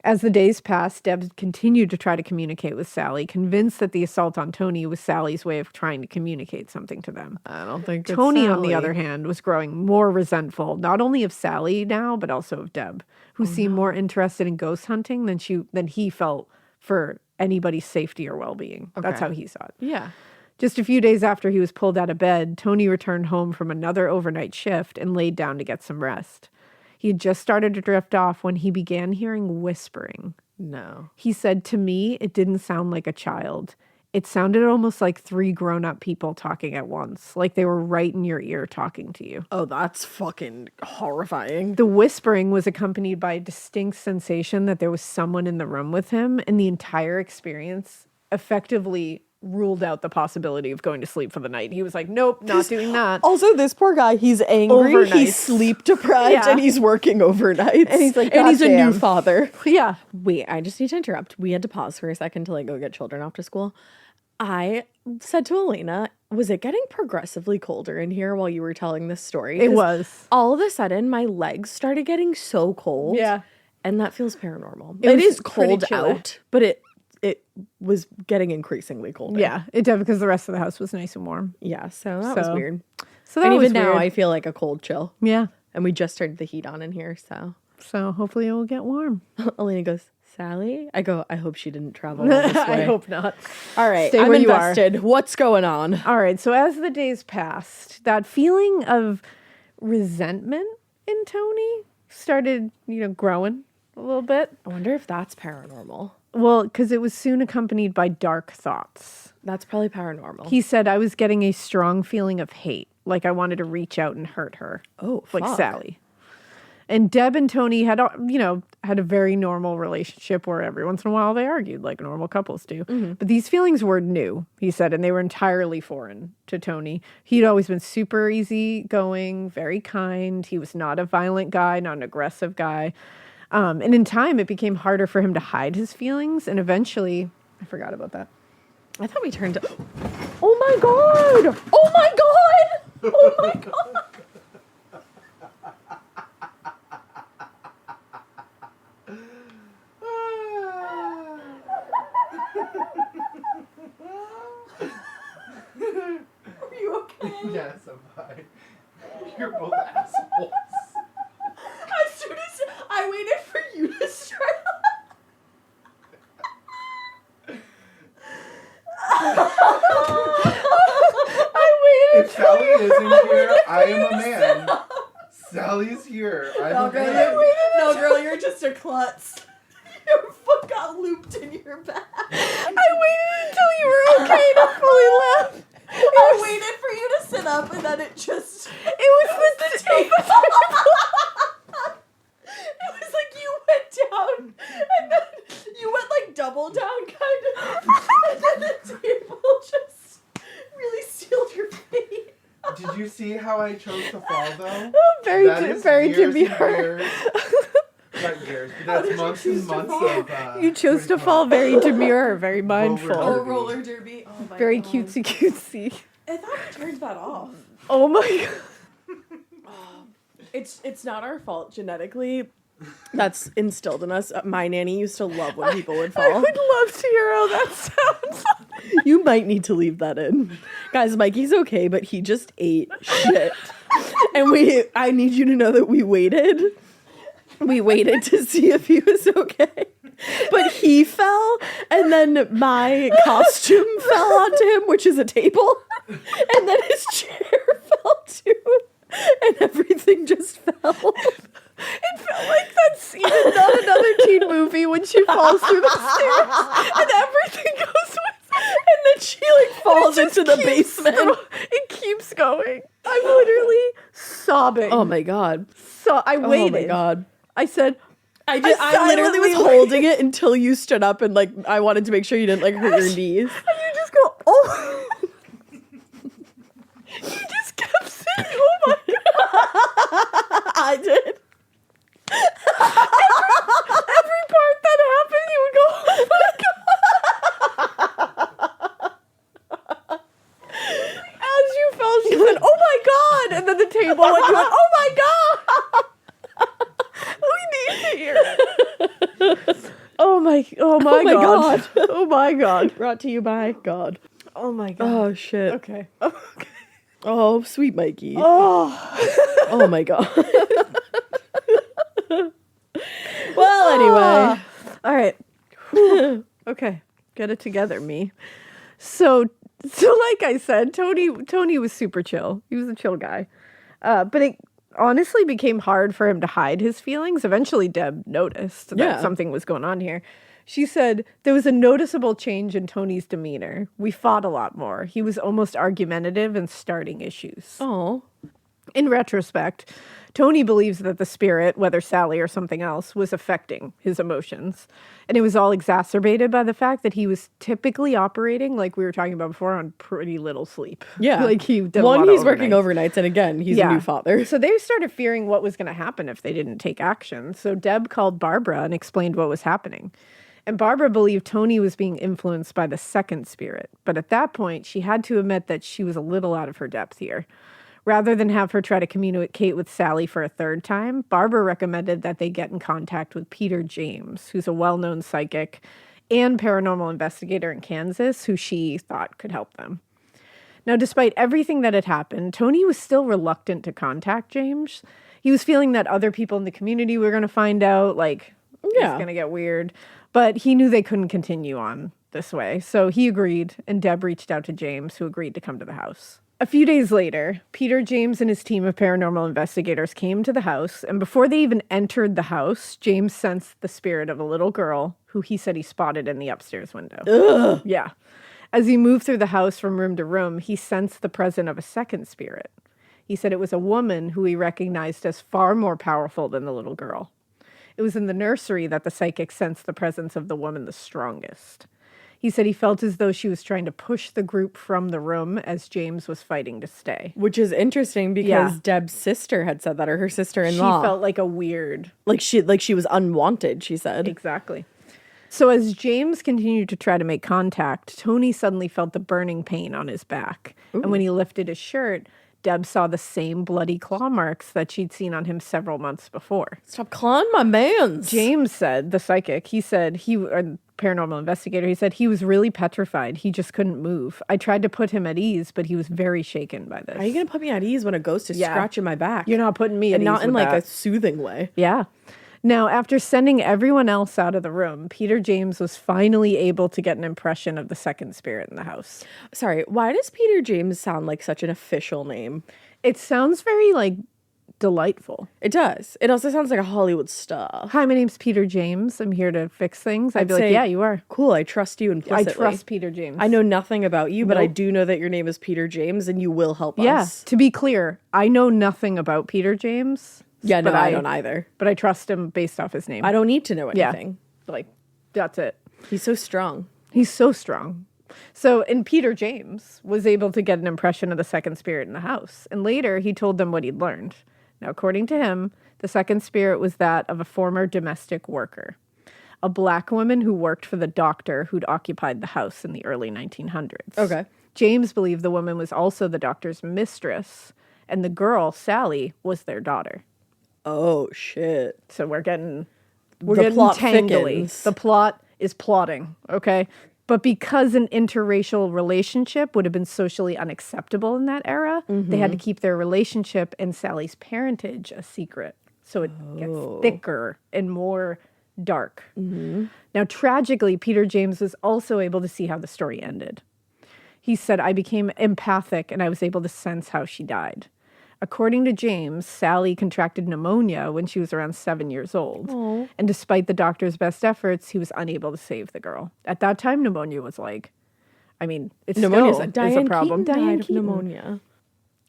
As the days passed, Deb continued to try to communicate with Sallie, convinced that the assault on Tony was Sallie's way of trying to communicate something to them. I don't think Tony, on the other hand, was growing more resentful, not only of Sallie now, but also of Deb, who seemed more interested in ghost hunting than he felt for anybody's safety or well-being. Okay. That's how he saw it. Yeah. Just a few days after he was pulled out of bed, Tony returned home from another overnight shift and laid down to get some rest. He had just started to drift off when he began hearing whispering. No. He said, to me, it didn't sound like a child. It sounded almost like 3 grown-up people talking at once, like they were right in your ear talking to you. Oh, that's fucking horrifying. The whispering was accompanied by a distinct sensation that there was someone in the room with him, and the entire experience effectively ruled out the possibility of going to sleep for the night. He was like, nope, not doing that. Also, this poor guy, he's angry, Overnight. he's sleep deprived, and he's working overnight. And he's like, and he's a damn. new father. Yeah. Wait, I just need to interrupt. We had to pause for a second to go get children off to school. I said to Elena, was it getting progressively colder in here while you were telling this story? It was. All of a sudden, my legs started getting so cold. Yeah. And that feels paranormal. It It is was pretty cold chilly. out, but it was getting increasingly colder. Yeah, it did because the rest of the house was nice and warm. Yeah, so that was weird. So that And was even now, weird. I feel like a cold chill. Yeah. And we just turned the heat on in here, so. So hopefully it will get warm. Elena goes, Sallie? I go, I hope she didn't travel all this way. I hope not. All right, Stay I'm where you are. invested. What's going on? All right, so as the days passed, that feeling of resentment in Tony started, growing a little bit. I wonder if that's paranormal. Well, because it was soon accompanied by dark thoughts. That's probably paranormal. He said, I was getting a strong feeling of hate, like I wanted to reach out and hurt her. Oh, like fuck. Sallie. And Deb and Tony had, had a very normal relationship where every once in a while they argued like normal couples do. Mm-hmm. But these feelings were new, he said, and they were entirely foreign to Tony. He'd always been super easygoing, very kind. He was not a violent guy, not an aggressive guy. And in time, it became harder for him to hide his feelings. And eventually, I forgot about that. I thought we turned to... Oh my god! Oh my god! Oh my god! Are you okay? Yes, I'm fine. You're both assholes. As soon as I waited for you to start... If Sallie isn't here, I am a man. Sally's here. I'm a man. No, girl, you're just a klutz. Your foot got looped in your back. I waited until you were okay to fully laugh. I waited for you to sit up, and then it just... It was the table. It was like you went down, and then you went like double down, kind of, and then the table just really sealed your feet. Did you see how I chose to fall, though? Very, That is very years to be and heard. years. Not years, but that's months and months of... You chose to fall very demure, very mindful. Roller Oh, roller derby. Oh my Very God. cutesy. I thought we turned that off. Oh my god. It's not our fault genetically. That's instilled in us. My nanny used to love when people would I fall. would love to hear how that sounds. You might need to leave that in. Guys, Mikey's okay, but he just ate shit. And I need you to know that we waited. We waited to see if he was okay. But he fell, and then my costume fell onto him, which is a table. And then his chair fell too. And everything just fell. It felt like that scene in Not Another Teen Movie when she falls through the stairs and everything goes with And then she like falls into the basement. It keeps going. I'm literally sobbing. Oh my god. So I waited. Oh my god. I said, I literally was silently holding it until you stood up and like I wanted to make sure you didn't like hurt your knees. and you just go, oh. You just kept saying, oh my god. I did. Every part that happened, you would go, oh my god. As you fell, she said, oh my god. And then the table went, you went, oh my god. We need to hear it. Oh my god. Oh my god. Brought to you by God. Oh my god. Oh shit. Okay. Okay. Oh, sweet Mikey. Oh. Oh my god. Well, anyway. All right. Whew. Okay. Get it together, me. So like I said, Tony was super chill. He was a chill guy. But it honestly became hard for him to hide his feelings. Eventually, Deb noticed that something was going on here. She said, there was a noticeable change in Tony's demeanor. We fought a lot more. He was almost argumentative and starting issues. Oh. In retrospect, Tony believes that the spirit, whether Sallie or something else, was affecting his emotions. And it was all exacerbated by the fact that he was typically operating, like we were talking about before, on pretty little sleep. Yeah. Like he did One, a lot he's of working overnights. overnights, and again, he's a new father. So they started fearing what was going to happen if they didn't take action. So Deb called Barbara and explained what was happening. And Barbara believed Tony was being influenced by the second spirit. But at that point, she had to admit that she was a little out of her depth here. Rather than have her try to communicate with Sallie for a third time, Barbara recommended that they get in contact with Peter James, who's a well-known psychic and paranormal investigator in Kansas, who she thought could help them. Now, despite everything that had happened, Tony was still reluctant to contact James. He was feeling that other people in the community were going to find out, like, it's going to get weird. But he knew they couldn't continue on this way. So he agreed, and Deb reached out to James, who agreed to come to the house. A few days later, Peter James and his team of paranormal investigators came to the house, and before they even entered the house, James sensed the spirit of a little girl who he said he spotted in the upstairs window. Ugh. Yeah. As he moved through the house from room to room, he sensed the presence of a second spirit. He said it was a woman who he recognized as far more powerful than the little girl. It was in the nursery that the psychic sensed the presence of the woman the strongest. He said he felt as though she was trying to push the group from the room as James was fighting to stay. Which is interesting because Deb's sister had said that, or her sister-in-law. She felt like a weird... Like she was unwanted, she said. Exactly. So as James continued to try to make contact, Tony suddenly felt the burning pain on his back. And when he lifted his shirt, Deb saw the same bloody claw marks that she'd seen on him several months before. Stop clawing my mans. James said, the psychic, or paranormal investigator, he said he was really petrified. He just couldn't move. I tried to put him at ease, but he was very shaken by this. How are you going to put me at ease when a ghost is scratching my back? You're not putting me at ease. And not in with like that. a soothing way. Yeah. Now, after sending everyone else out of the room, Peter James was finally able to get an impression of the second spirit in the house. Sorry, why does Peter James sound like such an official name? It sounds very, like, delightful. It does. It also sounds like a Hollywood star. Hi, my name's Peter James. I'm here to fix things. I'd be like, say, yeah, you are. Cool, I trust you implicitly. I trust Peter James. I know nothing about you, but I do know that your name is Peter James and you will help us. Yeah, to be clear, I know nothing about Peter James. Yeah, no, but I don't either. But I trust him based off his name. I don't need to know anything. Like, that's it. He's so strong. He's so strong. So, and Peter James was able to get an impression of the second spirit in the house. And later, he told them what he'd learned. Now, according to him, the second spirit was that of a former domestic worker, a black woman who worked for the doctor who'd occupied the house in the early 1900s. Okay. James believed the woman was also the doctor's mistress, and the girl, Sallie, was their daughter. Oh, shit. So we're getting plot tangly. thickens. The plot is plotting, okay? But because an interracial relationship would have been socially unacceptable in that era, they had to keep their relationship and Sally's parentage a secret. So it gets thicker and more dark. Now, tragically, Peter James was also able to see how the story ended. He said, I became empathic and I was able to sense how she died. According to James, Sallie contracted pneumonia when she was around 7 years old. Aww. And despite the doctor's best efforts, he was unable to save the girl. At that time, pneumonia was like, I mean, it's Pneumonia's still is a problem. Diane died of pneumonia.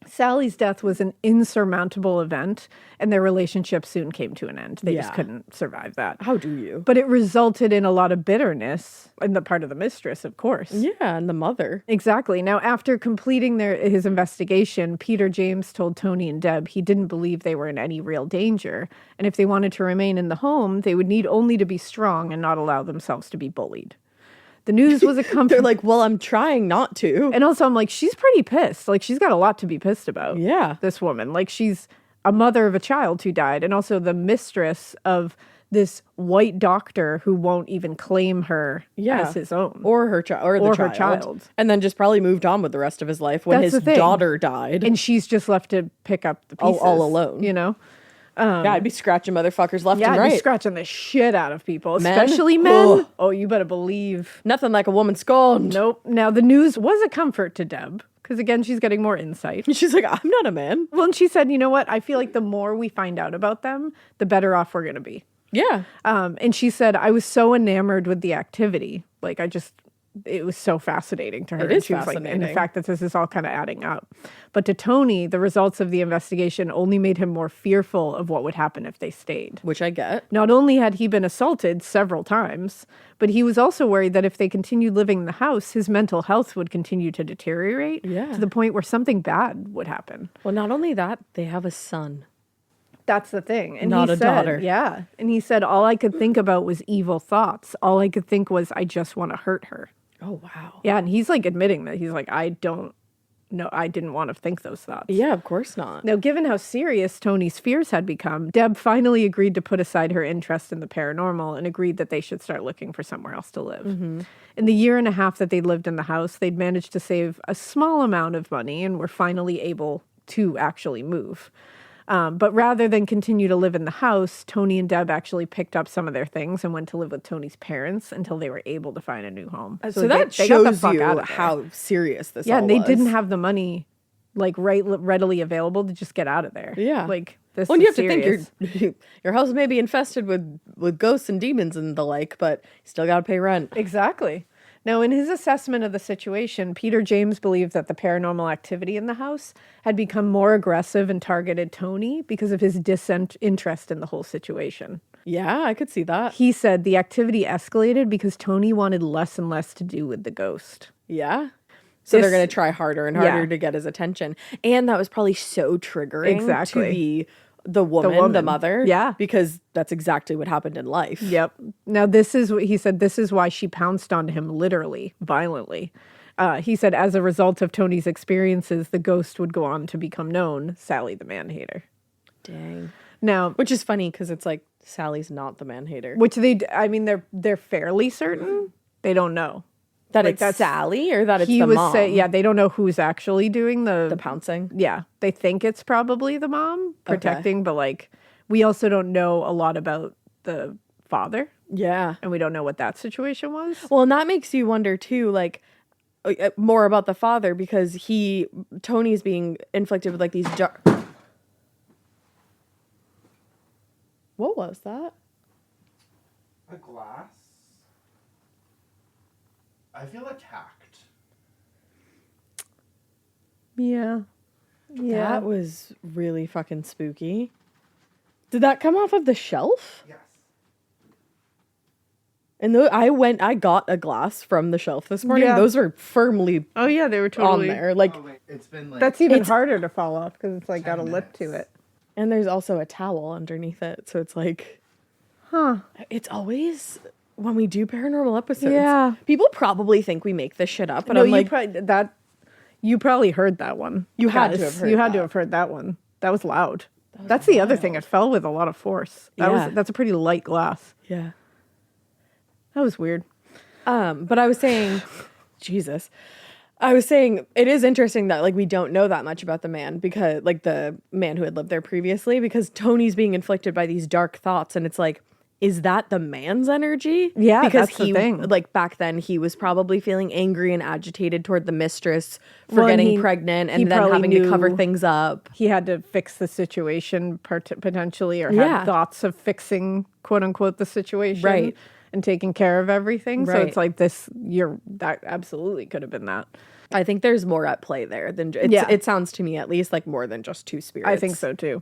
Sallie's death was an insurmountable event, and their relationship soon came to an end. They just couldn't survive that. How do you? But it resulted in a lot of bitterness on the part of the mistress, of course. Yeah, and the mother. Exactly. Now, after completing his investigation, Peter James told Tony and Deb he didn't believe they were in any real danger, and if they wanted to remain in the home, they would need only to be strong and not allow themselves to be bullied. The news was a comfort. They're like, well, I'm trying not to. And also, I'm like, she's pretty pissed. Like, she's got a lot to be pissed about. Yeah. This woman. Like, she's a mother of a child who died, and also the mistress of this white doctor who won't even claim her as his own. Or her child. Or her child. And then just probably moved on with the rest of his life when his daughter died. And she's just left to pick up the pieces. All alone. You know? Yeah, I'd be scratching motherfuckers left and I'd right. be scratching the shit out of people. Especially men. Ugh. Oh, you better believe. Nothing like a woman scorned. Nope. Now, the news was a comfort to Deb. Because, again, she's getting more insight. She's like, I'm not a man. Well, and she said, you know what? I feel like the more we find out about them, the better off we're going to be. Yeah. And she said, I was so enamored with the activity. Like, it was so fascinating to her. It is and she fascinating. Was like, and the fact that this is all kind of adding up. But to Tony, the results of the investigation only made him more fearful of what would happen if they stayed. Which I get. Not only had he been assaulted several times, but he was also worried that if they continued living in the house, his mental health would continue to deteriorate to the point where something bad would happen. Well, not only that, they have a son. That's the thing. And not he a said, daughter. Yeah. And he said, all I could think about was evil thoughts. All I could think was, I just want to hurt her. Oh, wow. Yeah. And he's like admitting that. He's like, I didn't want to think those thoughts. Yeah, of course not. Now, given how serious Tony's fears had become, Deb finally agreed to put aside her interest in the paranormal and agreed that they should start looking for somewhere else to live. Mm-hmm. In the year and a half that they lived in the house, they'd managed to save a small amount of money and were finally able to actually move. But rather than continue to live in the house, Tony and Deb actually picked up some of their things and went to live with Tony's parents until they were able to find a new home. So that they got the shows fuck you out of there. how serious this Yeah, all and they was. didn't have the money like readily available to just get out of there. Yeah. Like this Well, and you is have serious. to think your house may be infested with ghosts and demons and the like, but you still got to pay rent. Exactly. Now, in his assessment of the situation, Peter James believed that the paranormal activity in the house had become more aggressive and targeted Tony because of his disinterest in the whole situation. Yeah, I could see that. He said the activity escalated because Tony wanted less and less to do with the ghost. Yeah. So they're This- going to try harder and harder to get his attention. And that was probably so triggering Exactly. to the the woman, the mother. Yeah. Because that's exactly what happened in life. Yep. Now, this is what he said. This is why she pounced on him literally, violently. He said, as a result of Tony's experiences, the ghost would go on to become known Sallie the Man-Hater. Dang. Now, Which is funny because it's like Sally's not the man-hater. which they're fairly certain. They don't know. That Like, it's that's- Sally or that it's He the was mom? they don't know who's actually doing The pouncing? Yeah, they think it's probably the mom protecting, but like we also don't know a lot about the father, Yeah. and we don't know what that situation was. Well, and that makes you wonder too, like, more about the father because Tony's being inflicted with like these dark. What was that? A glass? I feel attacked. Yeah. That was really fucking spooky. Did that come off of the shelf? Yes. And I got a glass from the shelf this morning. Yeah. Those were firmly Oh yeah, they were totally on there. Like, Oh, wait. It's been like. That's even harder to fall off because it's like 10 got a lip to minutes. it. and there's also a towel underneath it. So it's like, it's always when we do paranormal episodes. Yeah. People probably think we make this shit up, but No, I'm like, you probably heard that one. You had to guys. have heard You had to that. have heard that one. That was loud. That's the other thing. It fell with a lot of force. Yeah. That's a pretty light glass. yeah. That was weird. But I was saying, Jesus, I was saying it is interesting that like we don't know that much about the man because like the man who had lived there previously because Tony's being inflicted by these dark thoughts and it's like, is that the man's energy? Yeah, because that's the thing. like back then he was probably feeling angry and agitated toward the mistress for Well, and getting he- pregnant he and then probably having to cover knew- things up. He had to fix the situation potentially or Yeah. had thoughts of fixing quote unquote the situation. Right. And taking care of everything. So Right. it's like that absolutely could have been that. I think there's more at play there than it sounds to me at least like more than just two spirits. I think so too.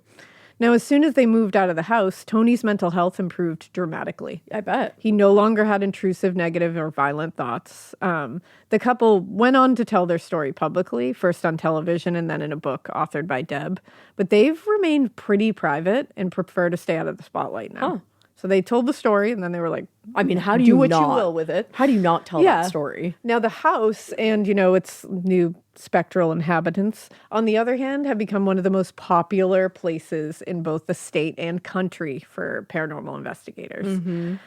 Now, as soon as they moved out of the house, Tony's mental health improved dramatically. I bet. He no longer had intrusive, negative, or violent thoughts. The couple went on to tell their story publicly, first on television and then in a book authored by Deb. But they've remained pretty private and prefer to stay out of the spotlight now. Huh. So they told the story and then they were like, I mean, how do do you what not, you will with it. How do you not tell Yeah. that story? Now, the house and, its new spectral inhabitants, on the other hand, have become one of the most popular places in both the state and country for paranormal investigators.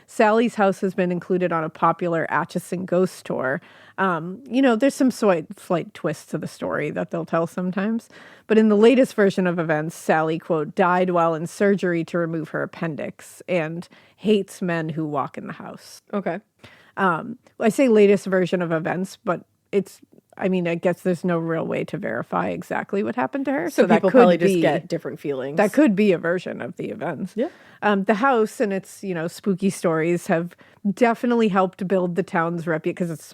Sally's house has been included on a popular Atchison ghost tour. There's some slight twists to the story that they'll tell sometimes. But in the latest version of events, Sally, quote, died while in surgery to remove her appendix and hates men who walk in the house. Okay. I say latest version of events, but I guess there's no real way to verify exactly what happened to her. So that people could probably be, just get different feelings. that could be a version of the events. Yeah. The house and its, spooky stories have definitely helped build the town's because it's a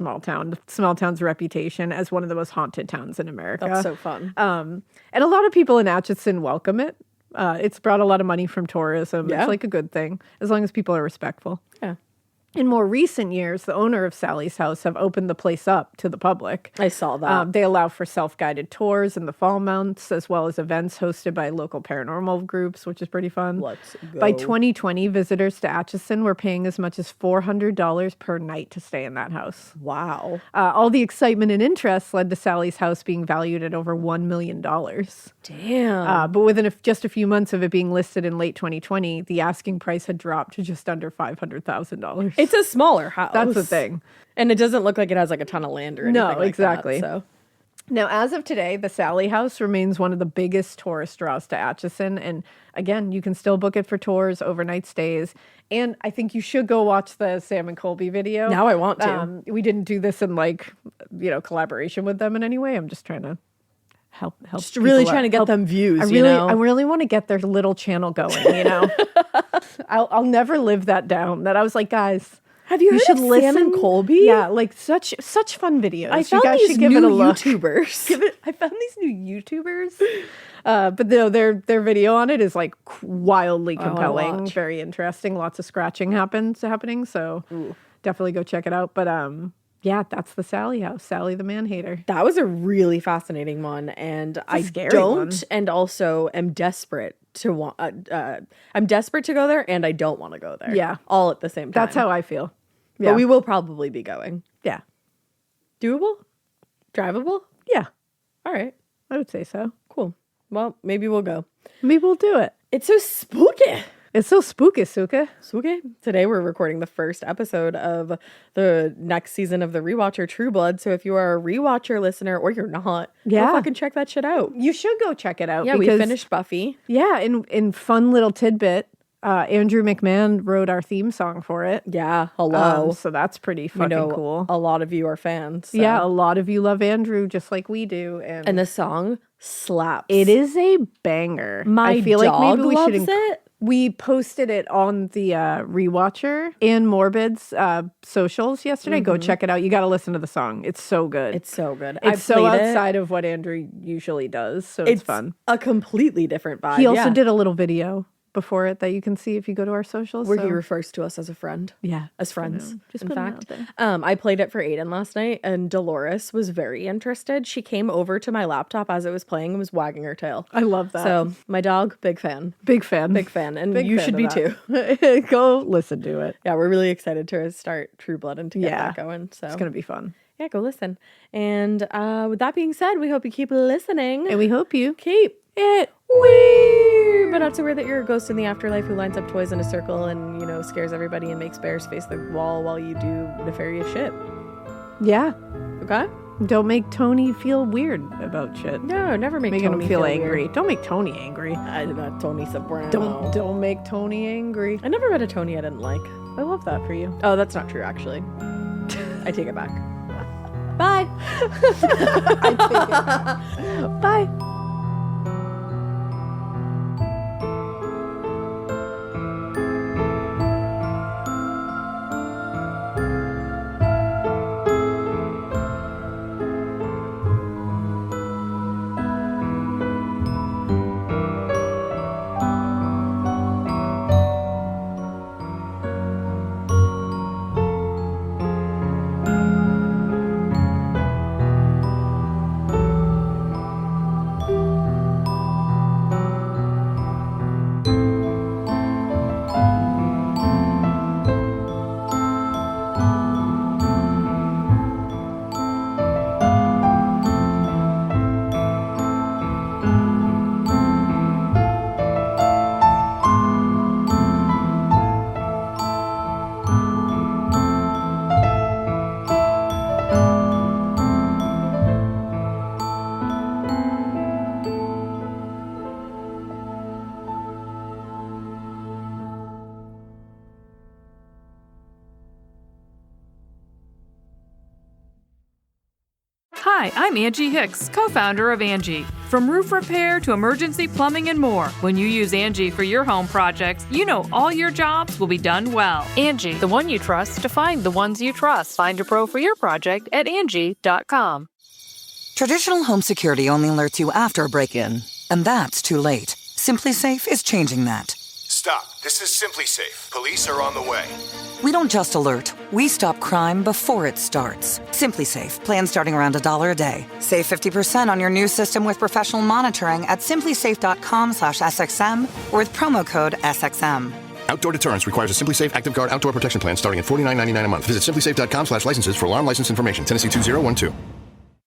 small town's reputation as one of the most haunted towns in America. That's so fun. And a lot of people in Atchison welcome it. It's brought a lot of money from tourism. Yeah. It's like a good thing, as long as people are respectful. Yeah. In more recent years, the owner of Sally's house have opened the place up to the public. I saw that. They allow for self-guided tours in the fall months, as well as events hosted by local paranormal groups, which is pretty fun. Let's go. By 2020, visitors to Atchison were paying as much as $400 per night to stay in that house. Wow. All the excitement and interest led to Sally's house being valued at over $1 million. Damn. But within just a few months of it being listed in late 2020, the asking price had dropped to just under $500,000. It's a smaller house. That's the thing. And it doesn't look like it has like a ton of land or anything No, like that, exactly. so Now, as of today, the Sally House remains one of the biggest tourist draws to Atchison. And again, you can still book it for tours, overnight stays. And I think you should go watch the Sam and Colby video. Now I want to. We didn't do this in collaboration with them in any way. I'm just trying to help. Just really people trying to get help- them views, I really want to get their little channel going, I'll never live that down. That I was like, guys, Have you heard of Sam and Colby? Yeah, like such fun videos. I You found guys these should give new it a look. YouTubers. I found these new YouTubers, but their video on it is like wildly compelling, watch. very interesting. Lots of scratching happening, so definitely go check it out. But Yeah, that's the Sallie house. Sallie the Man-Hater. That was a really fascinating one, and I don't, and also am desperate to want. I'm desperate to go there, and I don't want to go there. Yeah, all at the same time. That's how I feel. Yeah. But we will probably be going. Yeah, doable, drivable. Yeah, all right. I would say so. Cool. Well, maybe we'll go. Maybe we'll do it. It's so spooky. It's so spooky, Suka. Spooky. Today we're recording the first episode of the next season of the Rewatcher True Blood. So if you are a Rewatcher listener or you're not, go fucking check that shit out. You should go check it out. Yeah, we finished Buffy. Yeah, in fun little tidbit, Andrew McMahon wrote our theme song for it. Yeah, hello. So that's pretty fucking cool. A lot of you are fans. So. Yeah, a lot of you love Andrew just like we do. And the song slaps. It is a banger. I feel like maybe we should it. We posted it on the Rewatcher and Morbid's socials yesterday. Go check it out. You got to listen to the song. It's so good. It's so good. It's so outside of what Andrew usually does. So it's fun. A completely different vibe. He also did a little video before it that you can see if you go to our socials. Where he refers to us as a friend. Yeah. As friends. Just in fact. there. I played it for Aiden last night and Dolores was very interested. She came over to my laptop as it was playing and was wagging her tail. I love that. So my dog, big fan. Big fan. Big fan. And big you fan should be too. Go listen to it. Yeah, we're really excited to start True Blood and to get that going. So it's going to be fun. Yeah, go listen. And with that being said, we hope you keep listening. And we hope you keep it weird. But not so weird that you're a ghost in the afterlife who lines up toys in a circle and, scares everybody and makes bears face the wall while you do nefarious shit. Yeah. Okay? Don't make Tony feel weird about shit. No, never make Tony him feel angry. Weird. Don't make Tony angry. Not Tony Soprano. Don't make Tony angry. I never met a Tony I didn't like. I love that for you. Oh, that's not true, actually. I take it back. Bye. I take it. Bye. Hi, I'm Angie Hicks, co-founder of Angie. From roof repair to emergency plumbing and more, when you use Angie for your home projects, you know all your jobs will be done well. Angie, the one you trust to find the ones you trust. Find a pro for your project at Angie.com. Traditional home security only alerts you after a break-in, and that's too late. Simply Safe is changing that. Stop. This is Simply Safe. Police are on the way. We don't just alert, we stop crime before it starts. Simply Safe, plan starting around $1 a day. Save 50% on your new system with professional monitoring at simplysafe.com/SXM or with promo code SXM. Outdoor deterrence requires a Simply Safe Active Guard outdoor protection plan starting at $49.99 a month. Visit simplysafe.com/licenses for alarm license information. Tennessee 2012.